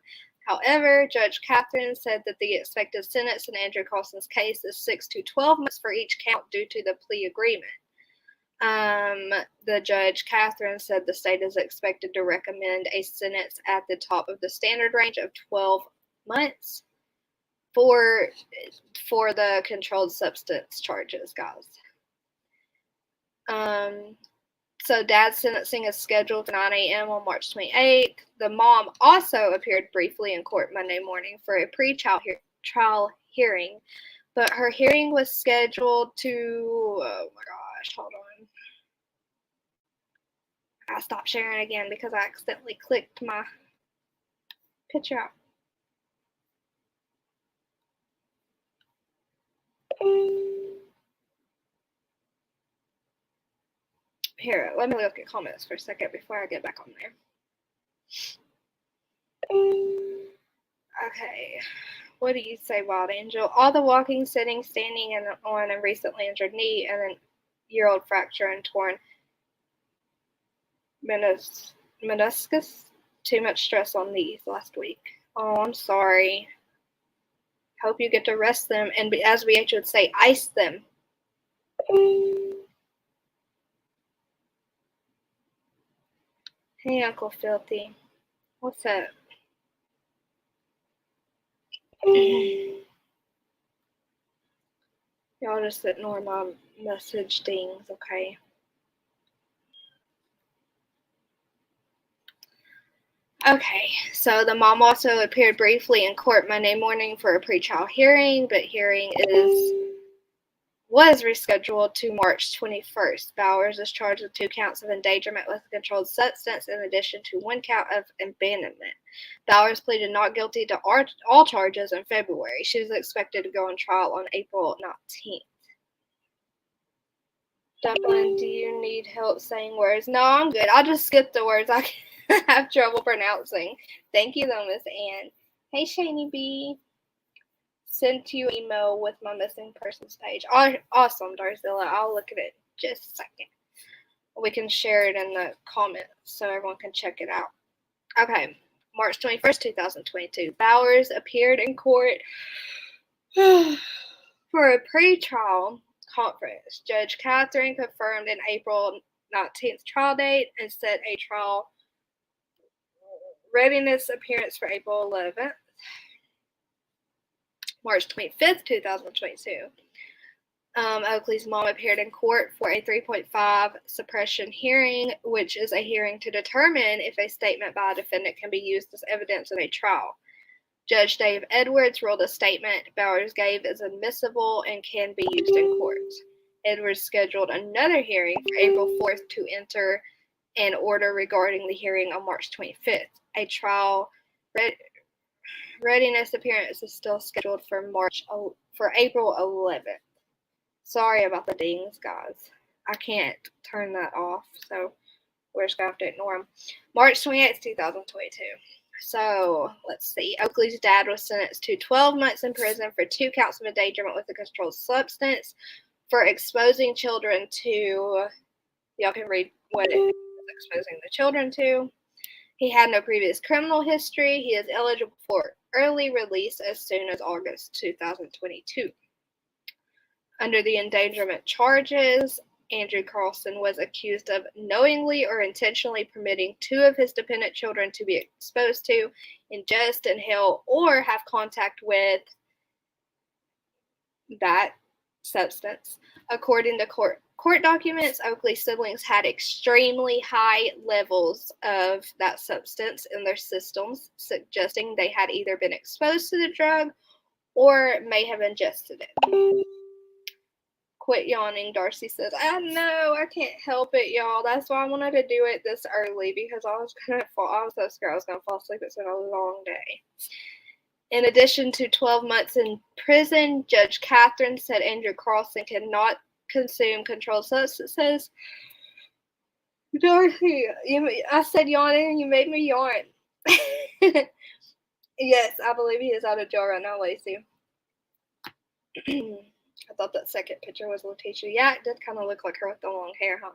However, Judge Catherine said that the expected sentence in Andrew Carlson's case is 6 to 12 months for each count due to the plea agreement. The Judge Catherine said the state is expected to recommend a sentence at the top of the standard range of 12 months. for the controlled substance charges, guys. So dad's sentencing is scheduled for 9 a.m. on March 28th. The mom also appeared briefly in court Monday morning for a trial hearing, but her hearing was scheduled to, oh my gosh, hold on. I stopped sharing again because I accidentally clicked my picture out. Here, let me look at comments for a second before I get back on there. Okay. What do you say, Wild Angel? All the walking, sitting, standing on a recently injured knee and a year-old fracture and torn meniscus. Too much stress on these last week. Oh, I'm sorry. Hope you get to rest them and, as BH would say, ice them. Hey, Uncle Filthy. What's up? Y'all just ignore my message things, okay? Okay, so the mom also appeared briefly in court Monday morning for a pretrial hearing, but hearing was rescheduled to March 21st. Bowers is charged with 2 counts of endangerment with a controlled substance in addition to 1 count of abandonment. Bowers pleaded not guilty to all charges in February. She is expected to go on trial on April 19th. Dublin, do you need help saying words? No, I'm good. I'll just skip the words I have trouble pronouncing. Thank you, though, Miss Ann. Hey, Shani B. Sent you an email with my missing persons page. Awesome, Darzilla. I'll look at it in just a second. We can share it in the comments so everyone can check it out. Okay, March 21st, 2022. Bowers appeared in court for a pre-trial conference. Judge Catherine confirmed an April 19th trial date and set a trial readiness appearance for April 11th. March 25th, 2022. Oakley's mom appeared in court for a 3.5 suppression hearing, which is a hearing to determine if a statement by a defendant can be used as evidence in a trial. Judge Dave Edwards ruled a statement Bowers gave is admissible and can be used in court. Edwards scheduled another hearing for April 4th to enter an order regarding the hearing on March 25th. A trial readiness appearance is still scheduled for April 11th. Sorry about the dings, guys. I can't turn that off, so we're just going to have to ignore them. March 28th, 2022. So, let's see. Oakley's dad was sentenced to 12 months in prison for 2 counts of endangerment with a controlled substance for exposing children to, y'all can read what it was exposing the children to. He had no previous criminal history. He is eligible for early release as soon as August 2022. Under the endangerment charges, Andrew Carlson was accused of knowingly or intentionally permitting 2 of his dependent children to be exposed to, ingest, inhale, or have contact with that substance. According to court documents, Oakley's siblings had extremely high levels of that substance in their systems, suggesting they had either been exposed to the drug or may have ingested it. Quit yawning, Darcy says. I know, I can't help it, y'all. That's why I wanted to do it this early, because I was so scared I was going to fall asleep. It's been a long day. In addition to 12 months in prison, Judge Catherine said Andrew Carlson cannot consume controlled substances. Darcy, I said yawning and you made me yawn. Yes, I believe he is out of jail right now, Lacey. I thought that second picture was Letitia. Yeah, it did kind of look like her with the long hair, huh?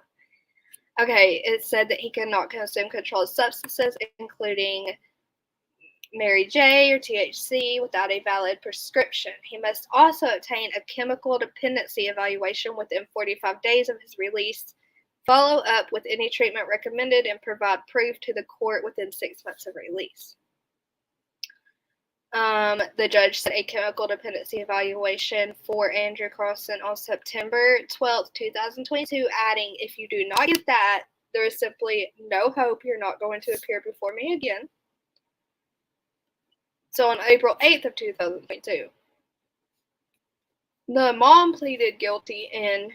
Okay, it said that he cannot consume controlled substances, including Mary J or THC, without a valid prescription. He must also obtain a chemical dependency evaluation within 45 days of his release, follow up with any treatment recommended, and provide proof to the court within 6 months of release. The judge said a chemical dependency evaluation for Andrew Carlson on September 12th, 2022, adding, if you do not get that, there is simply no hope you're not going to appear before me again. So on April 8th of 2022, the mom pleaded guilty in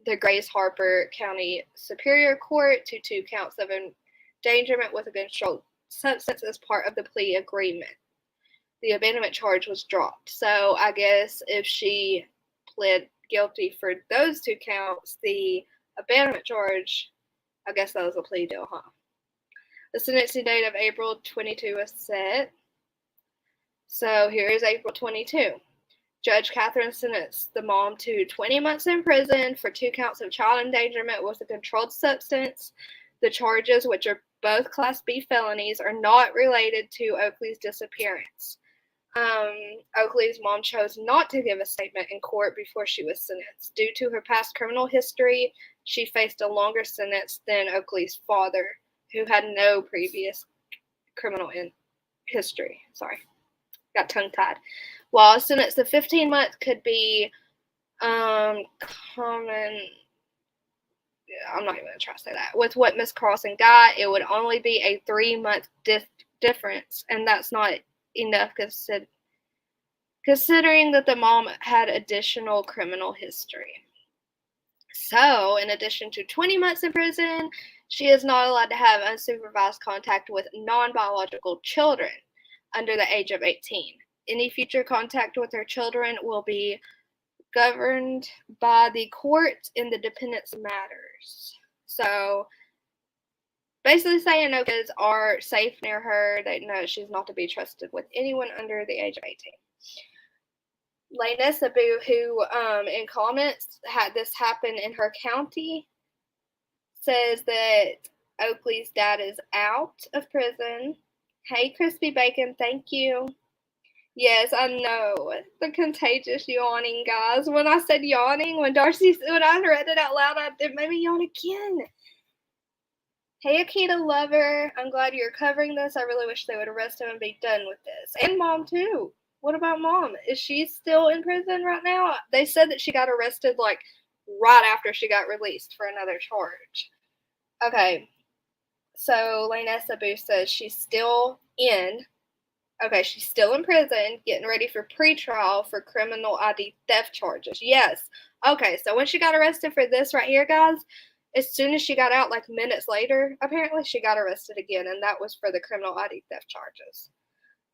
the Grace Harper County Superior Court to 2 counts of endangerment with a controlled substance as part of the plea agreement. The abandonment charge was dropped. So I guess if she pled guilty for those 2 counts, the abandonment charge, I guess that was a plea deal, huh? The sentencing date of April 22 was set. So here is April 22. Judge Catherine sentenced the mom to 20 months in prison for 2 counts of child endangerment with a controlled substance. The charges, which are both Class B felonies, are not related to Oakley's disappearance. Oakley's mom chose not to give a statement in court before she was sentenced. Due to her past criminal history, she faced a longer sentence than Oakley's father, who had no previous criminal history. Sorry, got tongue-tied. While a sentence of 15 months could be common, I'm not even going to try to say that. With what Miss Carlson got, it would only be a 3-month difference, and that's not enough considering that the mom had additional criminal history. So, in addition to 20 months in prison, she is not allowed to have unsupervised contact with non-biological children under the age of 18. Any future contact with her children will be governed by the court in the dependence matters. So, basically saying no kids are safe near her. They know she's not to be trusted with anyone under the age of 18. Lena Sabu, who in comments had this happen in her county, says that Oakley's dad is out of prison. Hey, Crispy Bacon, thank you. Yes, I know. The contagious yawning, guys. When I said yawning, when I read it out loud, it made me yawn again. Hey, Akita Lover. I'm glad you're covering this. I really wish they would arrest him and be done with this. And Mom, too. What about Mom? Is she still in prison right now? They said that she got arrested, like, right after she got released for another charge. Okay. So, Lena Sabu says she's still in prison, getting ready for pretrial for criminal ID theft charges. Yes. Okay, so when she got arrested for this right here, guys, as soon as she got out, like minutes later, apparently she got arrested again, and that was for the criminal ID theft charges.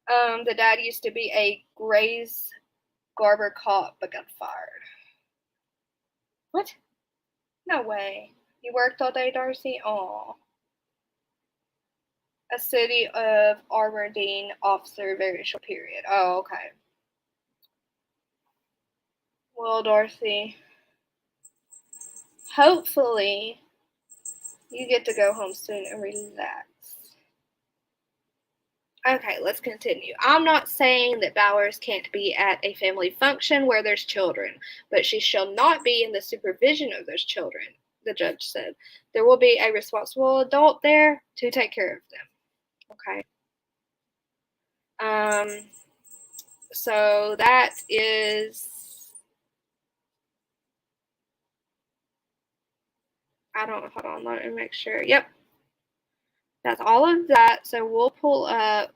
The dad used to be a Grays Garber cop, but got fired. What? No way. You worked all day, Darcy? Aw. A city of Aberdeen officer, very short period. Oh, okay. Well, Dorothy, hopefully you get to go home soon and relax. Okay, let's continue. I'm not saying that Bowers can't be at a family function where there's children, but she shall not be in the supervision of those children, the judge said. There will be a responsible adult there to take care of them. Okay. So that is, hold on, let me make sure. Yep. That's all of that. So we'll pull up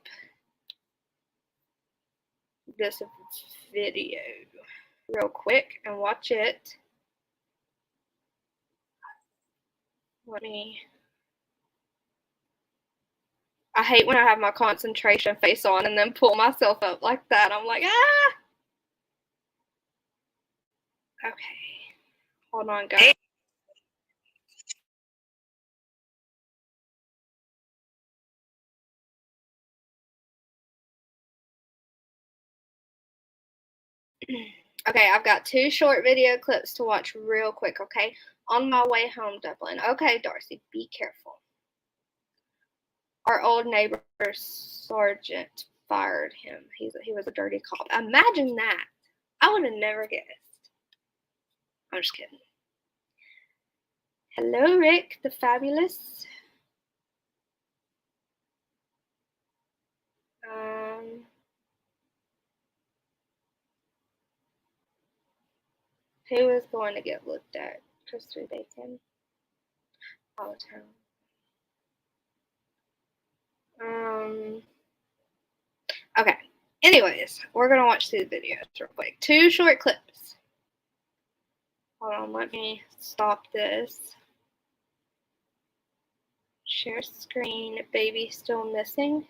this video real quick and watch it. I hate when I have my concentration face on and then pull myself up like that. I'm like, ah! Okay. Hold on, guys. Okay, I've got 2 short video clips to watch real quick, okay? On my way home, Dublin. Okay, Darcy, be careful. Our old neighbor sergeant fired him. He was a dirty cop. Imagine that. I would have never guessed. I'm just kidding. Hello, Rick, the fabulous. Who is going to get looked at? Crispy bacon. All the time. Okay. Anyways, we're gonna watch these videos real quick. 2 short clips. Hold on, let me stop this. Share screen. Baby still missing.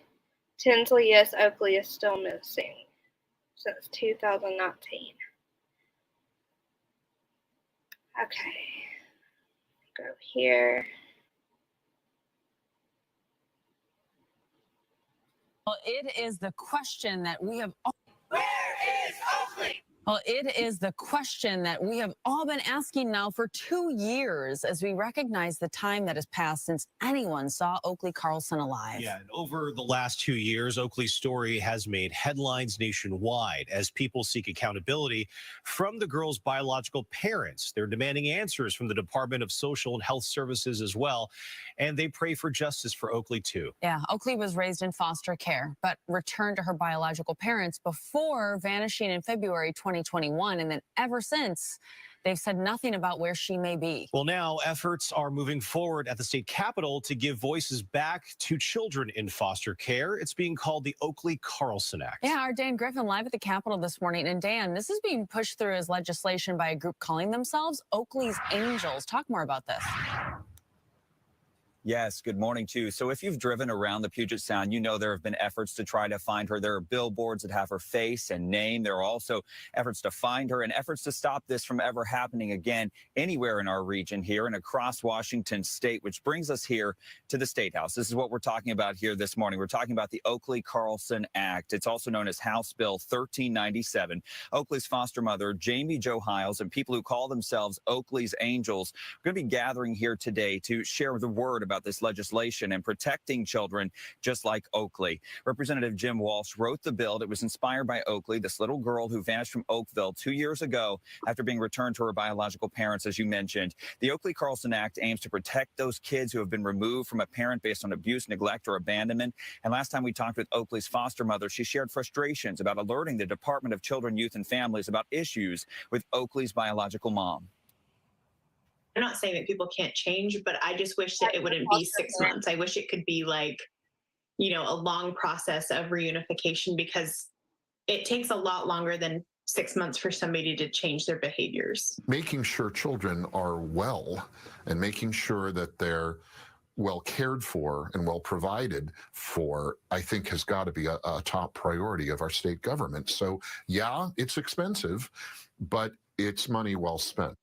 Tinsley, yes. Oakley is still missing since 2019. Okay. Go here. Well, it is the question that we have. Where is Oakley? Well, it is the question that we have all been asking now for 2 years as we recognize the time that has passed since anyone saw Oakley Carlson alive. Yeah, and over the last 2 years, Oakley's story has made headlines nationwide as people seek accountability from the girl's biological parents. They're demanding answers from the Department of Social and Health Services as well, and they pray for justice for Oakley too. Yeah, Oakley was raised in foster care, but returned to her biological parents before vanishing in February 2021. And then ever since, they've said nothing about where she may be. Well, now efforts are moving forward at the state capitol to give voices back to children in foster care. It's being called the Oakley Carlson Act. Yeah, our Dan Griffin live at the Capitol this morning. And Dan, this is being pushed through as legislation by a group calling themselves Oakley's Angels. Talk more about this. Yes, good morning, too. So if you've driven around the Puget Sound, you know there have been efforts to try to find her. There are billboards that have her face and name. There are also efforts to find her and efforts to stop this from ever happening again anywhere in our region here and across Washington state, which brings us here to the State House. This is what we're talking about here this morning. We're talking about the Oakley Carlson Act. It's also known as House Bill 1397. Oakley's foster mother, Jamie Jo Hiles, and people who call themselves Oakley's Angels are going to be gathering here today to share the word about this legislation and protecting children just like Oakley. Representative Jim Walsh wrote the bill that was inspired by Oakley, this little girl who vanished from Oakville 2 years ago after being returned to her biological parents, as you mentioned. The Oakley Carlson Act aims to protect those kids who have been removed from a parent based on abuse, neglect, or abandonment. And last time we talked with Oakley's foster mother, she shared frustrations about alerting the Department of Children, Youth, and Families about issues with Oakley's biological mom. I'm not saying that people can't change, but I just wish that it wouldn't be 6 months. I wish it could be like, you know, a long process of reunification, because it takes a lot longer than 6 months for somebody to change their behaviors. Making sure children are well and making sure that they're well cared for and well provided for, I think has got to be a top priority of our state government. So yeah, it's expensive, but it's money well spent.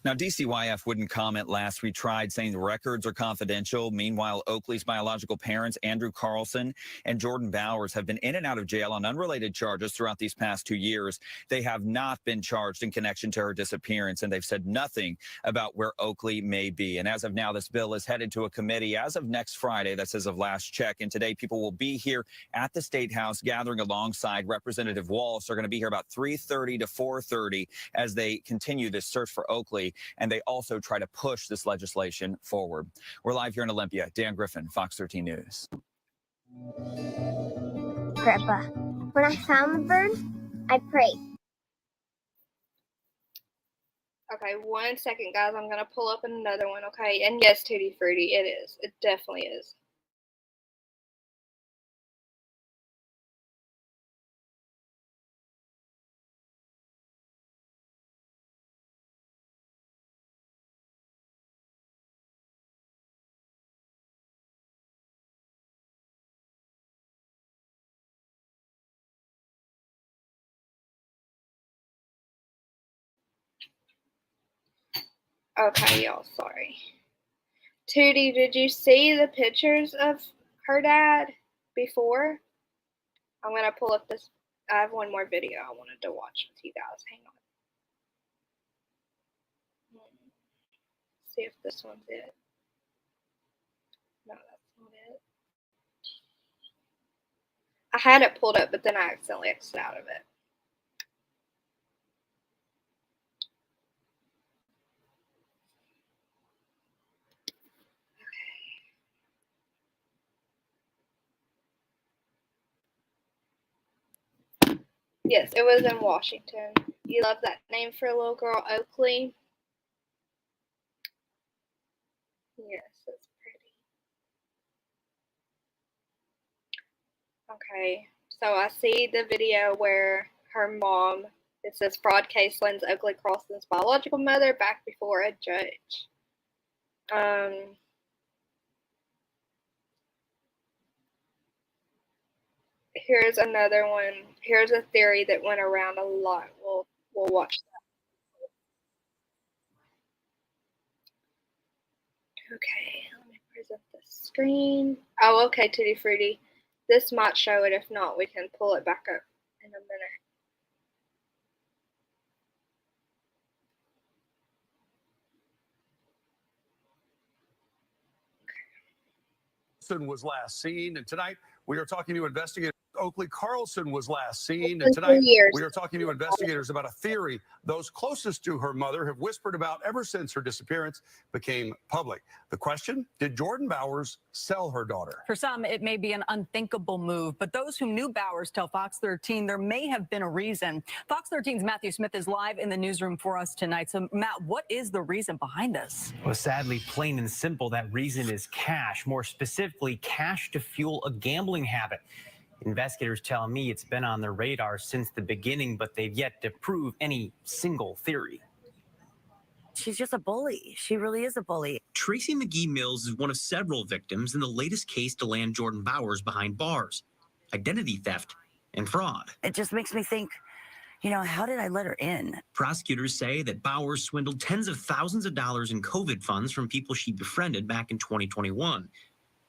Now, DCYF wouldn't comment last we tried, saying the records are confidential. Meanwhile, Oakley's biological parents, Andrew Carlson and Jordan Bowers, have been in and out of jail on unrelated charges throughout these past 2 years. They have not been charged in connection to her disappearance, and they've said nothing about where Oakley may be. And as of now, this bill is headed to a committee as of next Friday. That's as of last check. And today, people will be here at the State House gathering alongside Representative Walsh. They're going to be here about 3:30 to 4:30 as they continue this search for Oakley. And they also try to push this legislation forward. We're live here in Olympia. Dan Griffin, Fox 13 News. Grandpa, when I found the bird, I prayed. Okay, 1 second, guys. I'm going to pull up another one, okay? And yes, Tutti Frutti, it is. It definitely is. Okay, y'all, sorry. Tootie, did you see the pictures of her dad before? I'm going to pull up this. I have one more video I wanted to watch with you guys. Hang on. See if this one's it. No, that's not it. I had it pulled up, but then I accidentally exited out of it. Yes, it was in Washington. You love that name for a little girl, Oakley? Yes, it's pretty. Okay, so I see the video where her mom, it says fraud case lands Oakley Carlson's biological mother back before a judge. Here's another one. Here's a theory that went around a lot. We'll watch that. Okay, let me present the screen. Oh, okay, Tutti Frutti. This might show it. If not, we can pull it back up in a minute. Was last seen, and tonight we are talking to investigators. Oakley Carlson was last seen, and tonight we are talking to investigators about a theory those closest to her mother have whispered about ever since her disappearance became public. The question: did Jordan Bowers sell her daughter? For some, it may be an unthinkable move, but those who knew Bowers tell Fox 13 there may have been a reason. Fox 13's Matthew Smith is live in the newsroom for us tonight. So, Matt, what is the reason behind this? Well, sadly, plain and simple, that reason is cash. More specifically, cash to fuel a gambling habit. Investigators tell me it's been on their radar since the beginning, but they've yet to prove any single theory. She's just a bully. She really is a bully. Tracy McGee Mills is one of several victims in the latest case to land Jordan Bowers behind bars: identity theft and fraud. It just makes me think, you know, how did I let her in? Prosecutors say that Bowers swindled tens of thousands of dollars in COVID funds from people she befriended back in 2021.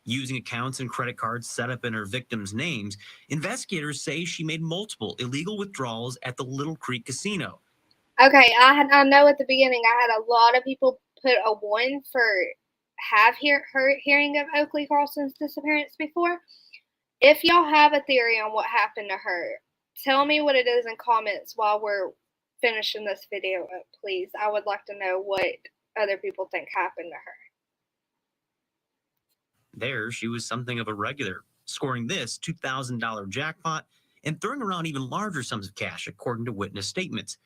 Using accounts and credit cards set up in her victims' names, investigators say she made multiple illegal withdrawals at the Little Creek Casino. Okay, I know at the beginning I had a lot of people put a 1 for hearing of Oakley Carlson's disappearance before. If y'all have a theory on what happened to her, tell me what it is in comments while we're finishing this video up, please. I would like to know what other people think happened to her. There, she was something of a regular, scoring this $2,000 jackpot and throwing around even larger sums of cash, according to witness statements.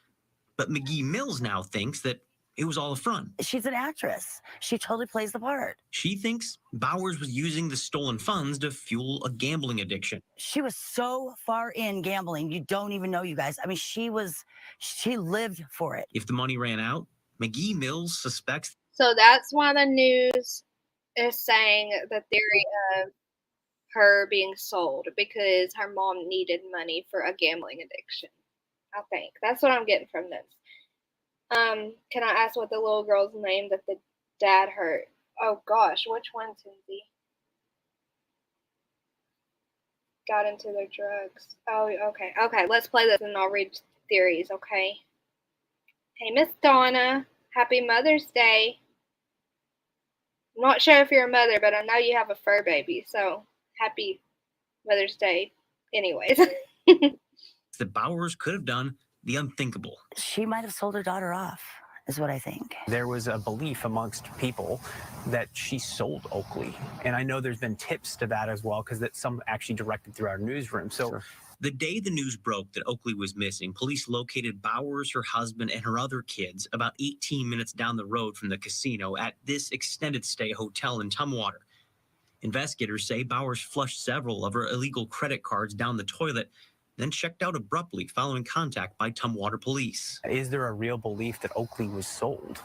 But McGee Mills now thinks that it was all a front. She's an actress. She totally plays the part. She thinks Bowers was using the stolen funds to fuel a gambling addiction. She was so far in gambling, you don't even know, you guys. I mean, she lived for it. If the money ran out, McGee Mills suspects. So that's why the news is saying the theory of her being sold, because her mom needed money for a gambling addiction. I think that's what I'm getting from this. Can I ask what the little girl's name that the dad hurt? Oh gosh, which one, Cindy? Got into their drugs. Oh, okay. Okay, let's play this and I'll read theories, okay? Hey, Miss Donna. Happy Mother's Day. I'm not sure if you're a mother, but I know you have a fur baby, so happy Mother's Day anyways. That Bowers could have done the unthinkable. She might have sold her daughter off, is what I think. There was a belief amongst people that she sold Oakley. And I know there's been tips to that as well, because some actually directed through our newsroom. So sure. The day the news broke that Oakley was missing, police located Bowers, her husband, and her other kids about 18 minutes down the road from the casino at this extended stay hotel in Tumwater. Investigators say Bowers flushed several of her illegal credit cards down the toilet, then checked out abruptly following contact by Tumwater police. Is there a real belief that Oakley was sold?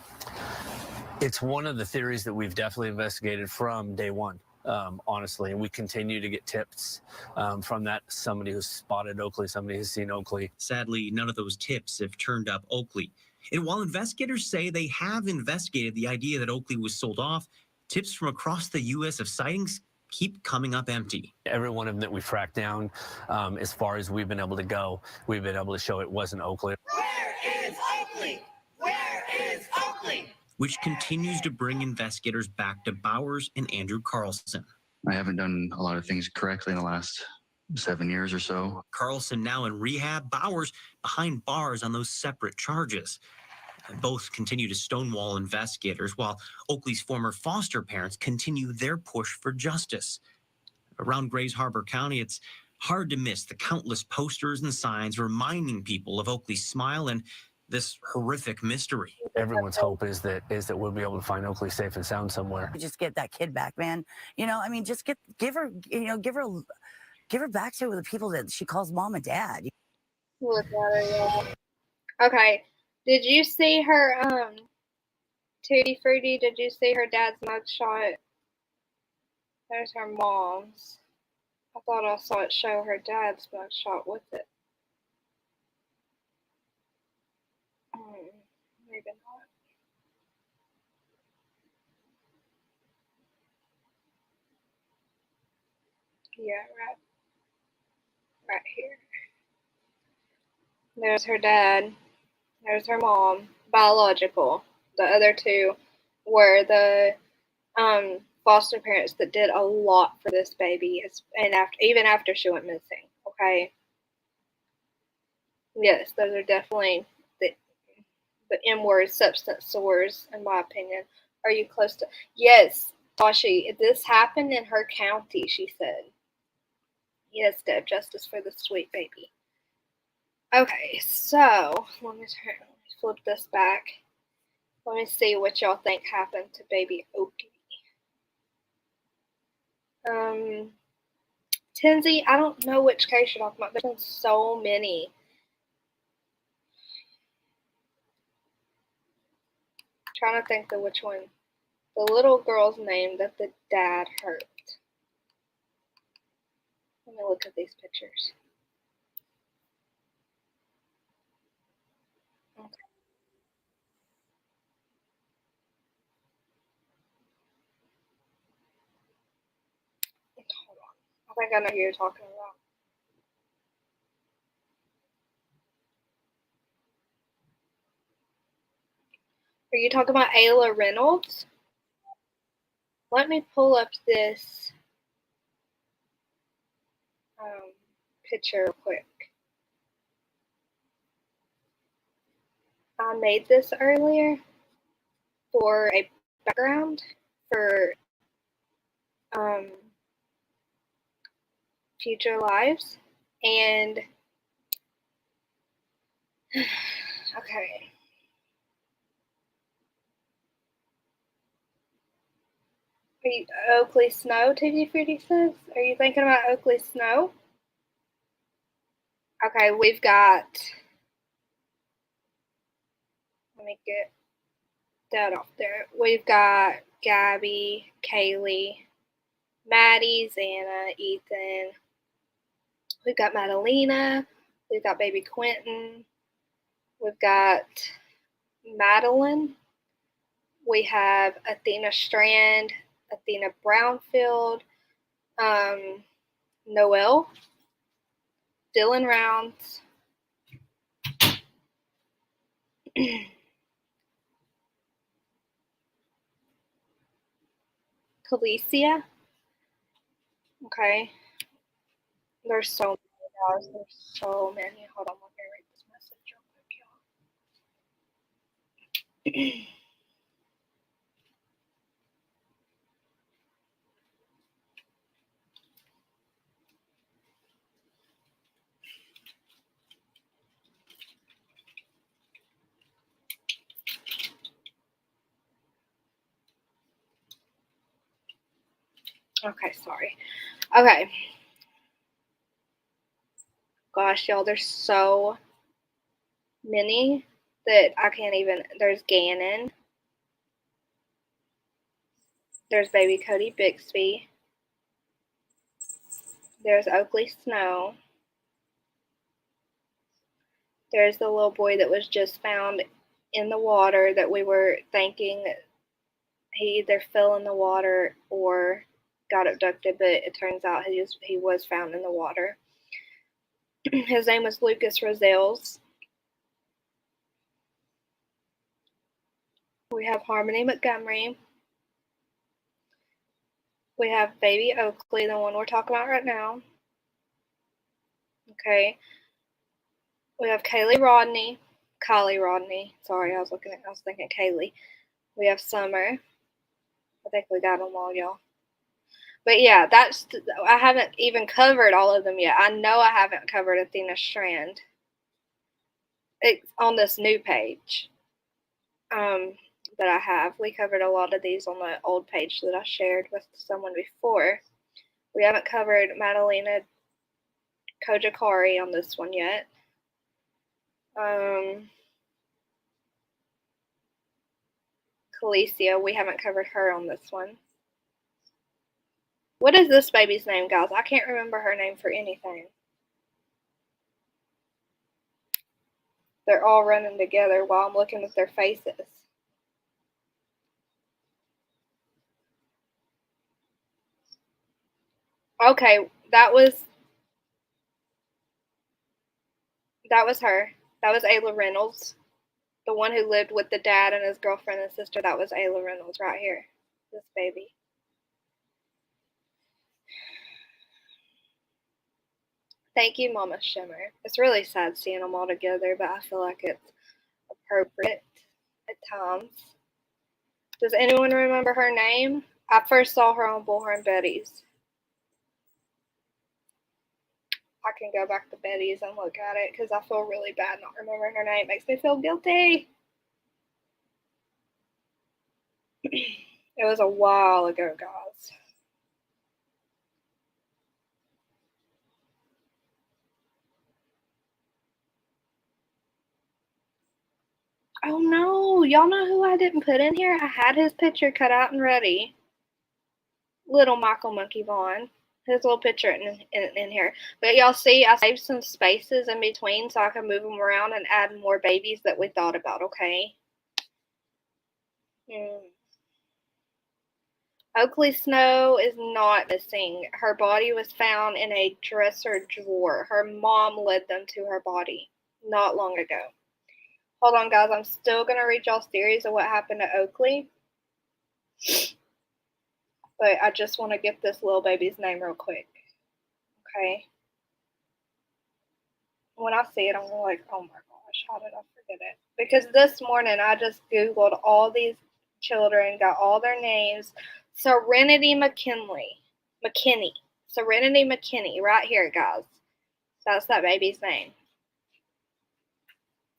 It's one of the theories that we've definitely investigated from day one. Honestly, and we continue to get tips from that. Somebody who's spotted Oakley, somebody who's seen Oakley. Sadly, none of those tips have turned up Oakley. And while investigators say they have investigated the idea that Oakley was sold off, tips from across the U.S. of sightings keep coming up empty. Every one of them that we've tracked down, as far as we've been able to go, we've been able to show it wasn't Oakley. Where is Oakley? Where is Oakley? Which continues to bring investigators back to Bowers and Andrew Carlson. I haven't done a lot of things correctly in the last 7 years or so. Carlson now in rehab, Bowers behind bars on those separate charges. Both continue to stonewall investigators, while Oakley's former foster parents continue their push for justice. Around Grays Harbor County, it's Hard to miss the countless posters and signs reminding people of Oakley's smile and this horrific mystery. Everyone's hope is that we'll be able to find Oakley safe and sound somewhere. Just get that kid back, man. You know, I mean, just give her back to the people that she calls mom and dad. Look at her, yeah. Okay. Did you see her, Tutti Frutti? Did you see her dad's mugshot? There's her mom's. I thought I saw it show her dad's mugshot with it. Maybe not. Yeah, right here. There's her dad. There's her mom. Biological. The other two were the foster parents that did a lot for this baby, and even after she went missing. Okay. Yes, those are definitely the M word, substance sores, in my opinion. Are you close to? Yes, Tashi. This happened in her county. She said. Yes, Deb. Justice for the sweet baby. Okay, so let me flip this back. Let me see what y'all think happened to baby Oakley. Tinsy, I don't know which case you're talking about. There's been so many. I'm trying to think of which one. The little girl's name that the dad hurt. Let me look at these pictures. Okay. Hold on. I think I know who you're talking about. Are you talking about Ayla Reynolds? Let me pull up this picture real quick. I made this earlier for a background for future lives, and okay. Are you Oakley Snow, Tutti Frutti says? Are you thinking about Oakley Snow? Okay, we've got. Let me get that off there. We've got Gabby, Kaylee, Maddie, Xana, Ethan. We've got Madalena. We've got baby Quentin. We've got Madeline. We have Athena Strand, Athena Brownfield, Noelle, Dylan Rounds, Calicia. Okay. There's so many, guys. There's so many. Hold on, let me read this message real quick, y'all. Okay, sorry. Okay. Gosh, y'all, there's so many that I can't even. There's Gannon. There's baby Cody Bixby. There's Oakley Snow. There's the little boy that was just found in the water that we were thinking he either fell in the water or got abducted, but it turns out he was found in the water. His name was Lucas Rosales. We have Harmony Montgomery. We have baby Oakley, the one we're talking about right now. Okay. We have Kylie Rodney. Sorry, I was thinking Kaylee. We have Summer. I think we got them all, y'all. But yeah, I haven't even covered all of them yet. I know I haven't covered Athena Strand. It's on this new page that I have. We covered a lot of these on the old page that I shared with someone before. We haven't covered Madalena Kojakari on this one yet. Calicia, we haven't covered her on this one. What is this baby's name, guys? I can't remember her name for anything. They're all running together while I'm looking at their faces. Okay, that was her. That was Ayla Reynolds. The one who lived with the dad and his girlfriend and sister. That was Ayla Reynolds right here. This baby. Thank you, Mama Shimmer. It's really sad seeing them all together, but I feel like it's appropriate at times. Does anyone remember her name? I first saw her on Bullhorn Betty's. I can go back to Betty's and look at it because I feel really bad not remembering her name. It makes me feel guilty. It was a while ago, guys. Oh no, y'all know who I didn't put in here? I had his picture cut out and ready. Little Michael Monkey Vaughn. His little picture in here. But y'all see, I saved some spaces in between so I can move them around and add more babies that we thought about, okay? Oakley Snow is not missing. Her body was found in a dresser drawer. Her mom led them to her body not long ago. Hold on, guys. I'm still going to read y'all's theories of what happened to Oakley. But I just want to get this little baby's name real quick. Okay? When I see it, I'm like, oh my gosh, how did I forget it? Because this morning I just Googled all these children, got all their names. Serenity McKinney. Serenity McKinney, right here, guys. That's that baby's name.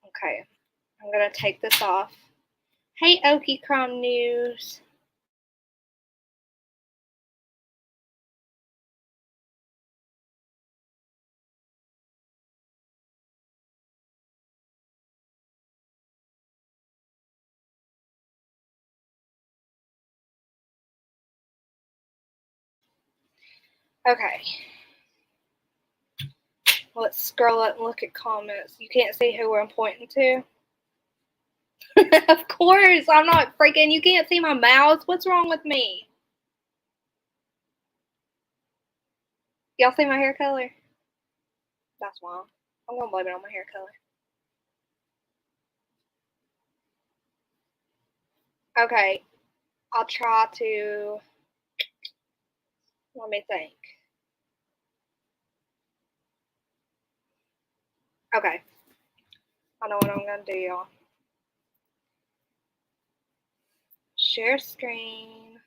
Okay, I'm going to take this off. Hey, Oakley Crumb News. Okay. Let's scroll up and look at comments. You can't see who I'm pointing to? Of course, I'm not freaking. You can't see my mouse. What's wrong with me? Y'all see my hair color? That's why. I'm going to blame it on my hair color. Okay. I'll try to. Let me think. Okay. I know what I'm going to do, y'all. Share screen.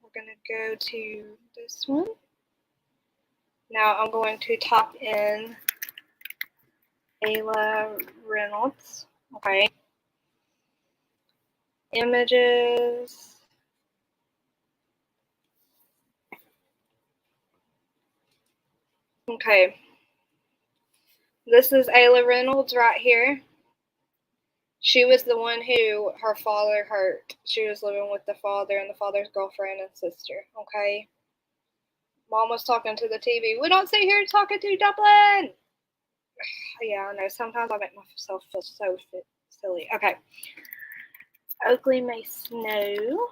We're going to go to this one. Now I'm going to type in Ayla Reynolds. Okay. Images. Okay. This is Ayla Reynolds right here. She was the one who her father hurt. She was living with the father and the father's girlfriend and sister. Okay. Mom was talking to the TV. We don't sit here talking to Dublin. Yeah, I know. Sometimes I make myself feel so silly. Okay. Oakley May Snow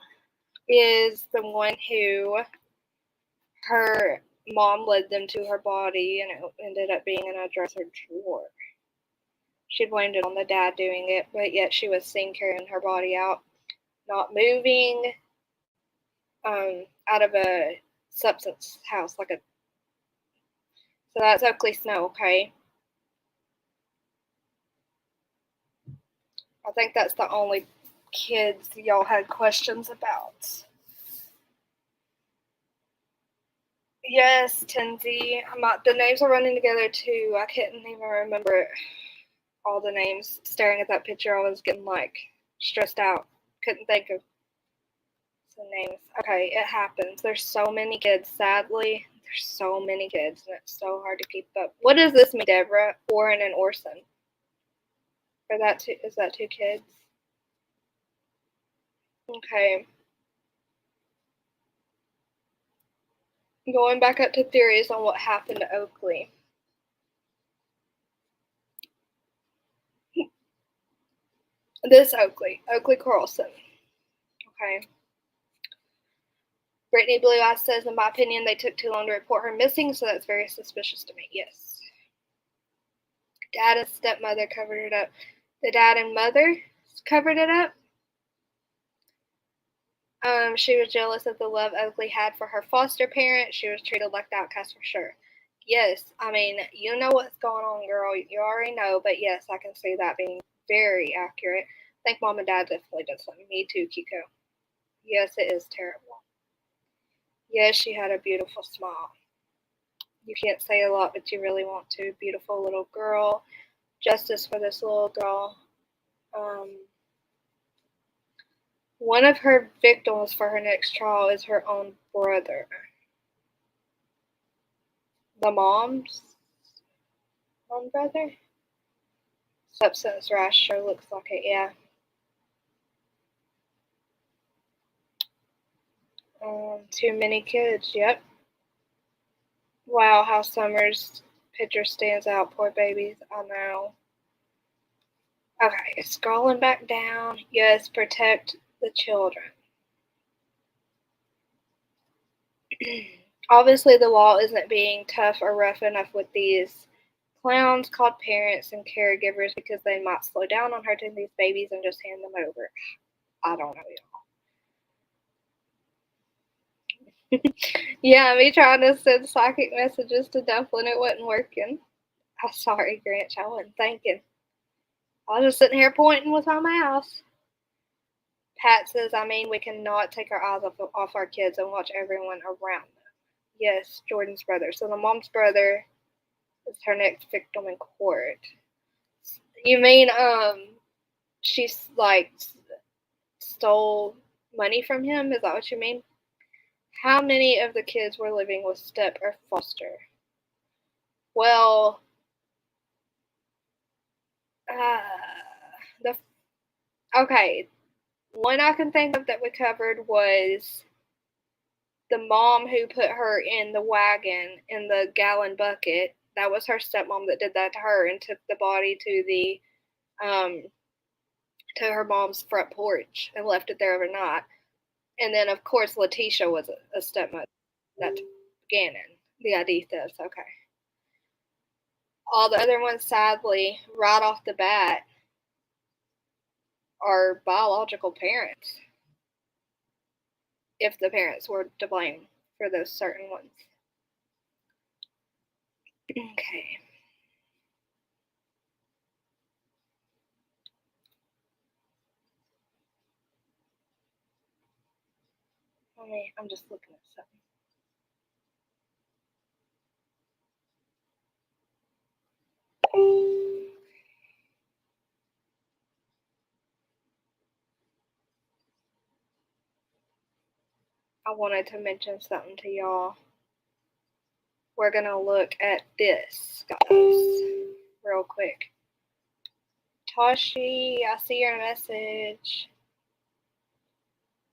is the one who her mom led them to her body, and it ended up being in a dresser drawer. She blamed it on the dad doing it, but yet she was seen carrying her body out, not moving, out of a substance house, so that's Oakley Snow, okay? I think that's the only kids y'all had questions about. Yes, Tenzi. The names are running together too. I couldn't even remember all the names. Staring at that picture, I was getting like stressed out. Couldn't think of the names. Okay, it happens. There's so many kids, sadly. There's so many kids, and it's so hard to keep up. What does this mean, Deborah? Orrin and Orson. Is that two kids? Okay. Going back up to theories on what happened to Oakley. This Oakley Carlson. Okay. Brittany Blue Eyes says, in my opinion, they took too long to report her missing, so that's very suspicious to me. Yes. Dad and stepmother covered it up. The dad and mother covered it up. She was jealous of the love Oakley had for her foster parents. She was treated like the outcast for sure. Yes, I mean, you know what's going on, girl. You already know, but yes, I can see that being very accurate. I think mom and dad definitely did something. Me too, Kiko. Yes, it is terrible. Yes, she had a beautiful smile. You can't say a lot, but you really want to. Beautiful little girl. Justice for this little girl. One of her victims for her next trial is her own brother. The mom's own brother? Substance rash sure looks like it, yeah. Too many kids, yep. Wow, how Summer's picture stands out. Poor babies, I know. Okay, scrolling back down. Yes, protect the children. Obviously, the law isn't being tough or rough enough with these clowns called parents and caregivers because they might slow down on hurting these babies and just hand them over. I don't know, y'all. Yeah, me trying to send psychic messages to Dumpling, it wasn't working. I'm sorry, Grinch, I wasn't thinking. I was just sitting here pointing with my mouse. Pat says, I mean, we cannot take our eyes off our kids and watch everyone around them. Yes, Jordan's brother. So the mom's brother is her next victim in court. You mean, she's like stole money from him? Is that what you mean? How many of the kids were living with step or foster? Well, okay. One I can think of that we covered was the mom who put her in the wagon in the gallon bucket. That was her stepmom that did that to her and took the body to her mom's front porch and left it there overnight. And then, of course, Letitia was a stepmother. That's Gannon. The ID says, okay. All the other ones, sadly, right off the bat, are biological parents. If the parents were to blame for those certain ones. Okay. I'm just looking at something. I wanted to mention something to y'all. We're going to look at this, guys, real quick. Toshi, I see your message.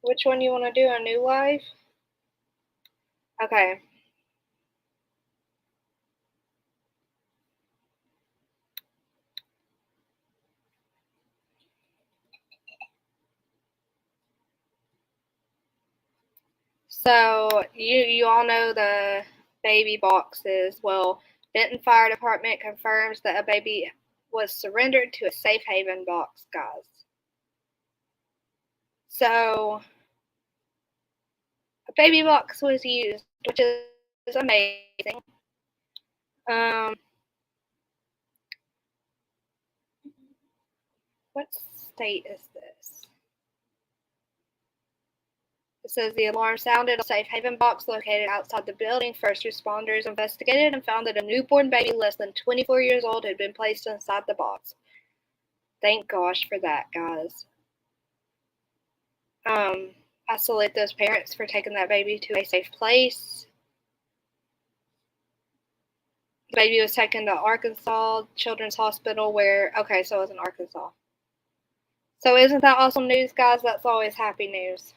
Which one you want to do? A new live? Okay. So you all know the baby boxes. Well, Benton Fire Department confirms that a baby was surrendered to a safe haven box, guys. So a baby box was used, which is amazing. What state is this? says the alarm sounded a safe haven box located outside the building. First responders investigated and found that a newborn baby less than 24 years old had been placed inside the box. Thank gosh for that, guys. I salute those parents for taking that baby to a safe place. The baby was taken to Arkansas Children's Hospital okay, so it was in Arkansas. So isn't that awesome news, guys? That's always happy news.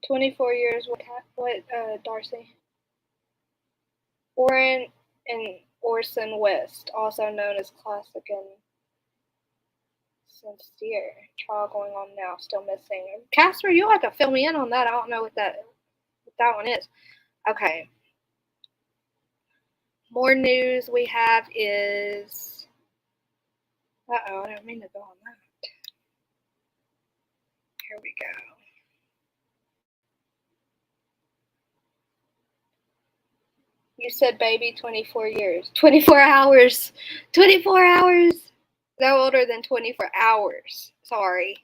24 years. What Darcy? Warren and Orson West, also known as Classic and Sincere. Trial going on now, still missing. Casper, you'll have to fill me in on that. I don't know what that one is. Okay. More news we have is... Uh-oh, I didn't mean to go on that. Here we go. You said baby 24 years. 24 hours. 24 hours. No older than 24 hours. Sorry.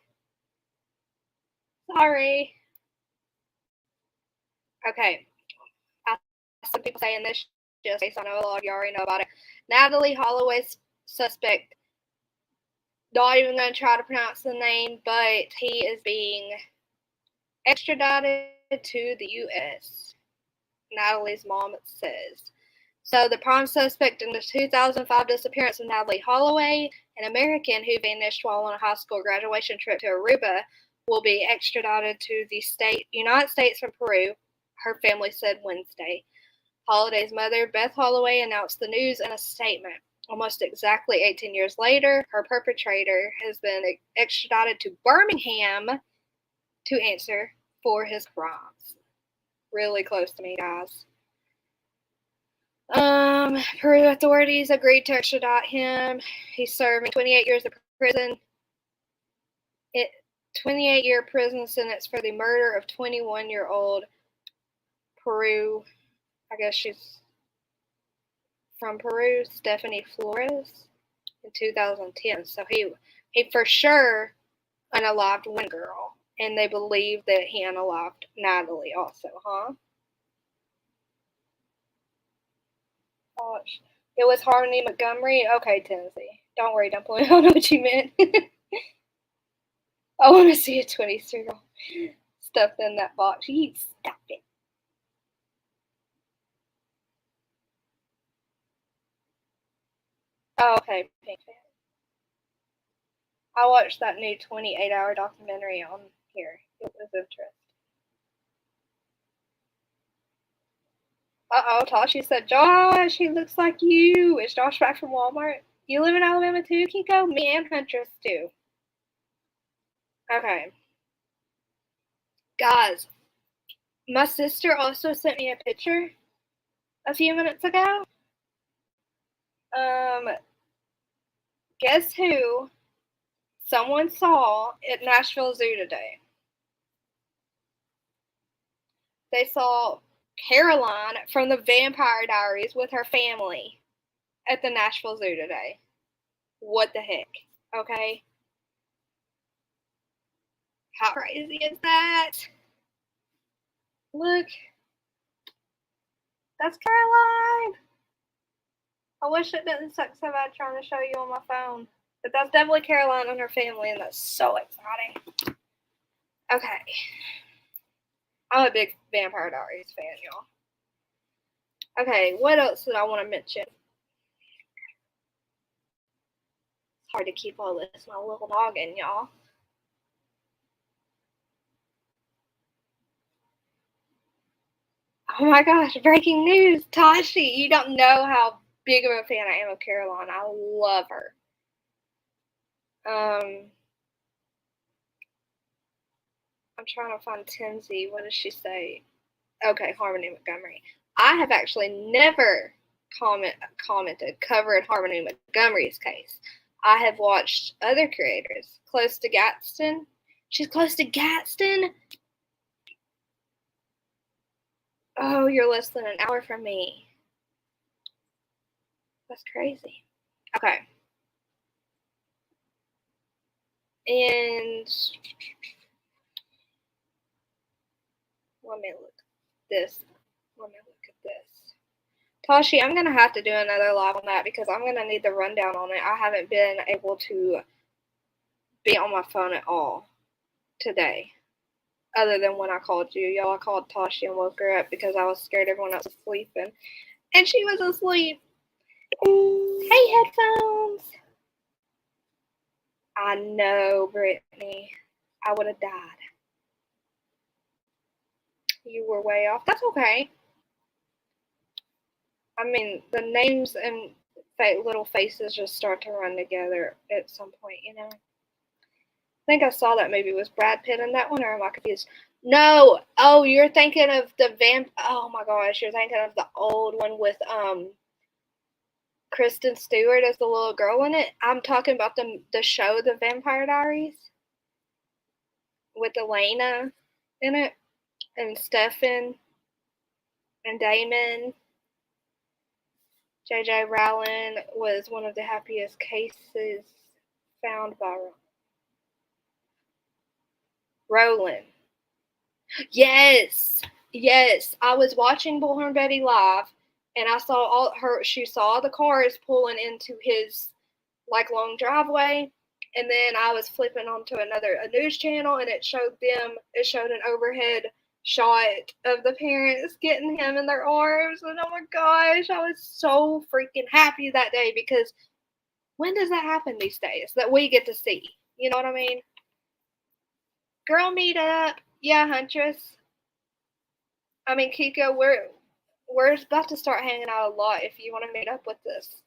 Okay. Some people saying this just based on a lot of you already know about it. Natalie Holloway's suspect, not even going to try to pronounce the name, but he is being extradited to the U.S. Natalie's mom says. So the prime suspect in the 2005 disappearance of Natalie Holloway, an American who vanished while on a high school graduation trip to Aruba, will be extradited to the United States from Peru, her family said Wednesday. Holloway's mother, Beth Holloway, announced the news in a statement. Almost exactly 18 years later, her perpetrator has been extradited to Birmingham to answer for his crimes. Really close to me, guys. Peru authorities agreed to extradite him. He's serving 28 years of prison. 28-year prison sentence for the murder of 21-year-old Peru. I guess she's from Peru, Stephanie Flores, in 2010. So he for sure unalived one girl, and they believe that he unalived Natalie also, huh? Gosh. It was Harmony Montgomery. Okay, Tennessee. Don't worry, Dumpling. I don't know what you meant. I want to see a 20-year-old stuffed in that box. You stop it. Oh, okay, Pink Fan. I watched that new 28-hour documentary on here. It was interesting. Uh-oh, Tashi said, Josh, he looks like you. Is Josh back from Walmart? You live in Alabama too, Kiko? Me and Huntress too. Okay. Guys, my sister also sent me a picture a few minutes ago. Guess who someone saw at Nashville Zoo today? They saw Caroline from the Vampire Diaries with her family at the Nashville Zoo today. What the heck? Okay. How crazy is that? Look. That's Caroline. I wish it didn't suck so bad trying to show you on my phone. But that's definitely Caroline and her family, and that's so exciting. Okay. I'm a big Vampire Diaries fan, y'all. Okay, what else did I want to mention? It's hard to keep all this in my little noggin, y'all. Oh my gosh, breaking news. Tashi, you don't know how big of a fan I am of Caroline. I love her. I'm trying to find Tinsy. What does she say? Okay, Harmony Montgomery. I have actually never covered Harmony Montgomery's case. I have watched other creators. Close to Gadsden. She's close to Gadsden? Oh, you're less than an hour from me. That's crazy. Okay. And let me look at this. Tashi, I'm going to have to do another live on that because I'm going to need the rundown on it. I haven't been able to be on my phone at all today, other than when I called you. Y'all, I called Tashi and woke her up because I was scared everyone else was sleeping. And she was asleep. Hey, headphones. I know, Brittany. I would have died. You were way off. That's okay. I mean, the names and little faces just start to run together at some point, you know? I think I saw that movie. Was Brad Pitt in that one, or am I confused? No. Oh, you're thinking of the oh my gosh, you're thinking of the old one with Kristen Stewart as the little girl in it. I'm talking about the show, The Vampire Diaries, with Elena in it, and Stefan, and Damon. J.J. Rowling was one of the happiest cases found by Rowling. Yes. I was watching Bullhorn Betty live, and I saw she saw the cars pulling into his long driveway, and then I was flipping onto a news channel, and it showed an overhead shot of the parents getting him in their arms, and oh my gosh, I was so freaking happy that day, because when does that happen these days that we get to see? You know what I mean? Girl meet up. Yeah, Huntress. I mean, Kiko, we're about to start hanging out a lot if you want to meet up with us.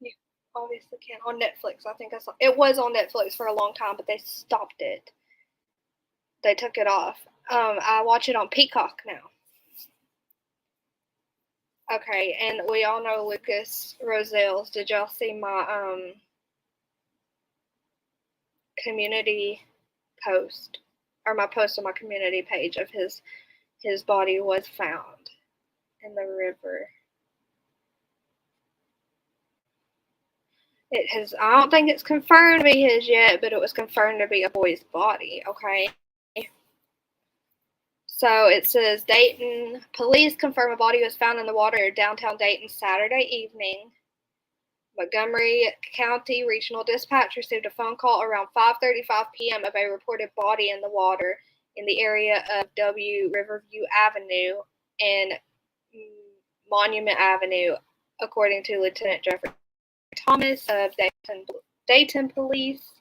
You obviously can. On Netflix, I think I saw. It was on Netflix for a long time, but they stopped it. They took it off. I watch it on Peacock now. Okay, and we all know Lucas Rosales. Did y'all see my community post, or my post on my community page of his body was found in the river? I don't think it's confirmed to be his yet, but it was confirmed to be a boy's body, okay? So it says Dayton police confirm a body was found in the water downtown Dayton Saturday evening. Montgomery County Regional Dispatch received a phone call around 5:35 p.m. of a reported body in the water in the area of Riverview Avenue and Monument Avenue, according to Lieutenant Jeffrey Thomas of Dayton Police.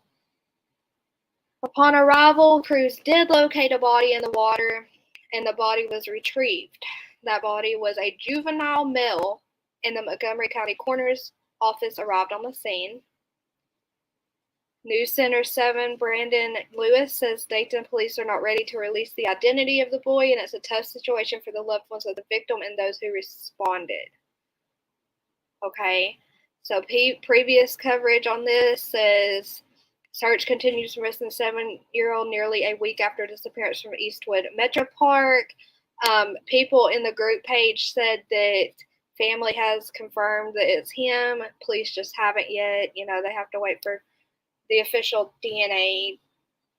Upon arrival, crews did locate a body in the water, and the body was retrieved. That body was a juvenile male, and the Montgomery County Coroner's Office arrived on the scene. News Center 7 Brandon Lewis says Dayton police are not ready to release the identity of the boy, and it's a tough situation for the loved ones of the victim and those who responded. Okay, so previous coverage on this says search continues for missing 7-year-old nearly a week after disappearance from Eastwood Metro Park. People in the group page said that family has confirmed that it's him. Police just haven't yet. You know, they have to wait for the official DNA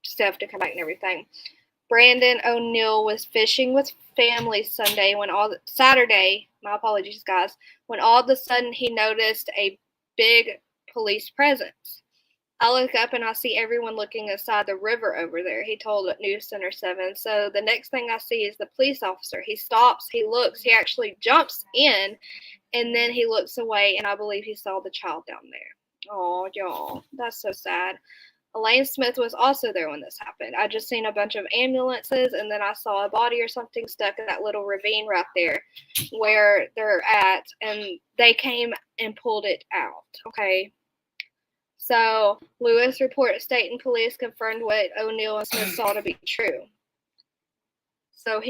stuff to come back and everything. Brandon O'Neill was fishing with family Saturday, my apologies guys, when all of a sudden he noticed a big police presence. I look up and I see everyone looking aside the river over there, he told News Center 7. So the next thing I see is the police officer. He stops, he looks, he actually jumps in, and then he looks away, and I believe he saw the child down there. Oh, y'all, that's so sad. Elaine Smith was also there when this happened. I just seen a bunch of ambulances, and then I saw a body or something stuck in that little ravine right there where they're at, and they came and pulled it out, okay? So, Lewis reports Dayton police confirmed what O'Neill and Smith saw to be true. So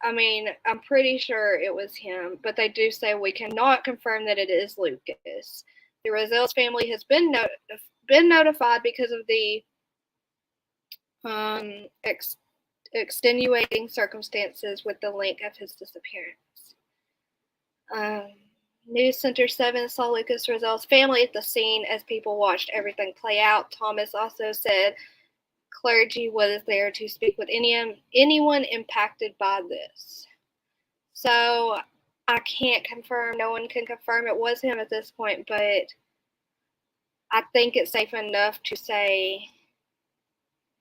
I'm pretty sure it was him, but they do say we cannot confirm that it is Lucas. The Rosales family has been notified because of the extenuating circumstances with the link of his disappearance. News Center 7 saw Lucas Rosel's family at the scene as people watched everything play out. Thomas also said clergy was there to speak with anyone impacted by this. So I can't confirm. No one can confirm it was him at this point, but I think it's safe enough to say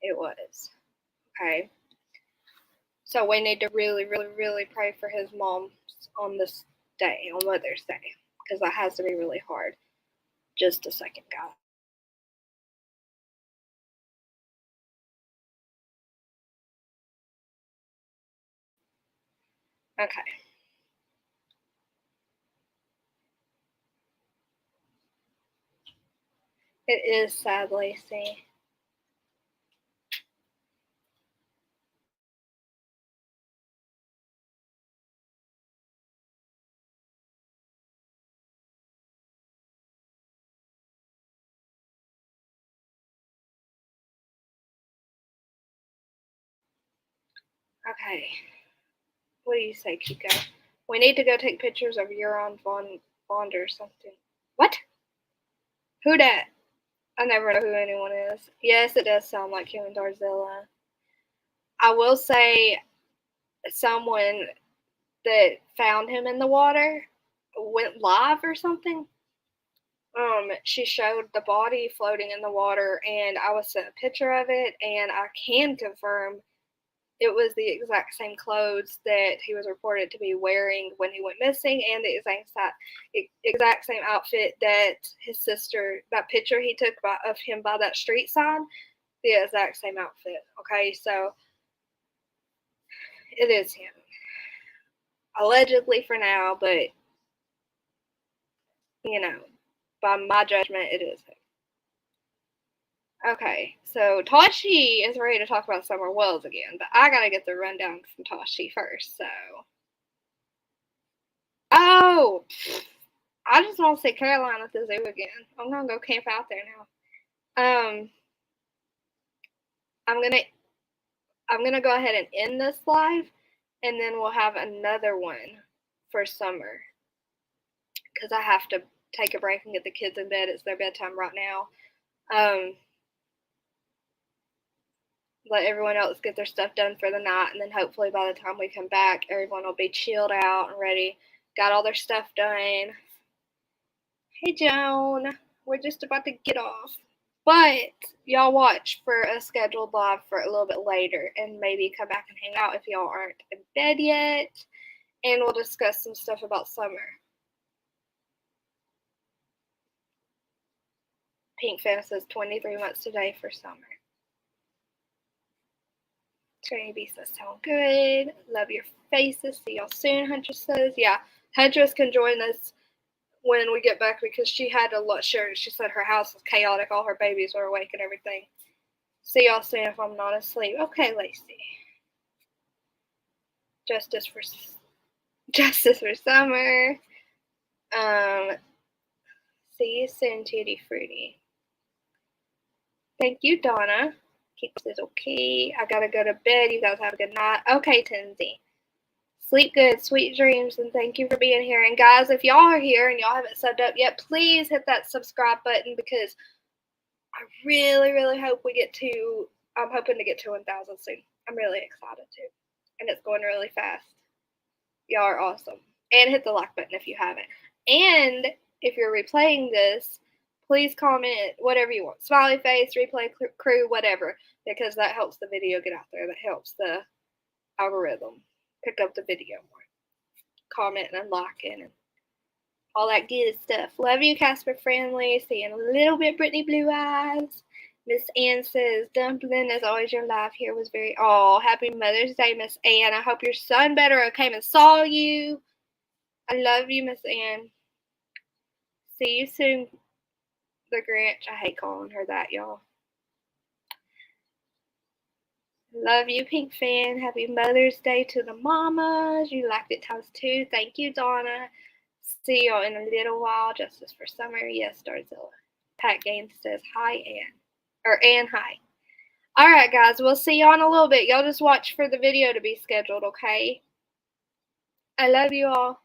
it was. Okay. So we need to really, really, really pray for his mom on this day, on Mother's Day, because that has to be really hard. Just a second, guys. Okay. It is sad, Lacey. Okay. What do you say, Kiko? We need to go take pictures of Euron Vond or something. What? Who dat? I never know who anyone is. Yes, it does sound like him and Darzilla. I will say someone that found him in the water went live or something. She showed the body floating in the water, and I was sent a picture of it, and I can confirm it was the exact same clothes that he was reported to be wearing when he went missing, and the exact same outfit that his sister, that picture he took of him by that street sign, the exact same outfit. Okay, so it is him. Allegedly for now, but, you know, by my judgment, it is him. Okay, so Tashi is ready to talk about Summer Wells again, but I gotta get the rundown from Tashi first, so. Oh! I just want to see Caroline at the zoo again. I'm gonna go camp out there now. I'm gonna go ahead and end this live, and then we'll have another one for summer. Because I have to take a break and get the kids in bed. It's their bedtime right now. Let everyone else get their stuff done for the night, and then hopefully by the time we come back, everyone will be chilled out and ready. Got all their stuff done. Hey, Joan. We're just about to get off. But y'all watch for a scheduled live for a little bit later, and maybe come back and hang out if y'all aren't in bed yet, and we'll discuss some stuff about summer. Pink Fan says 23 months today for summer. Trinity B says sound good. Love your faces. See y'all soon. Huntress says, yeah, Huntress can join us when we get back because she had a lot. Sure, she said her house was chaotic. All her babies were awake and everything. See y'all soon if I'm not asleep. Okay, Lacey. Justice for summer. See you soon, Tutti Fruity. Thank you, Donna. Keep this okay. I gotta go to bed. You guys have a good night. Okay, Tinsy. Sleep good, sweet dreams, and thank you for being here. And guys, if y'all are here and y'all haven't subbed up yet, please hit that subscribe button because I really, really hope we get to, I'm hoping to get to 1,000 soon. I'm really excited to. And it's going really fast. Y'all are awesome. And hit the like button if you haven't. And if you're replaying this, please comment whatever you want. Smiley face, replay crew, whatever. Because that helps the video get out there. That helps the algorithm pick up the video more. Commenting and liking and all that good stuff. Love you, Casper Friendly. Seeing a little bit Brittany Blue Eyes. Miss Ann says, Dumpling, as always, your life here was very, happy Mother's Day, Miss Ann. I hope your son better came and saw you. I love you, Miss Ann. See you soon, the Grinch. I hate calling her that, y'all. Love you, Pink Fan. Happy Mother's Day to the mamas. You liked it times 2. Thank you, Donna. See y'all in a little while. Justice for summer. Yes, Darzilla. Pat Gaines says hi, Ann. Ann, hi. All right, guys. We'll see y'all in a little bit. Y'all just watch for the video to be scheduled, okay? I love you all.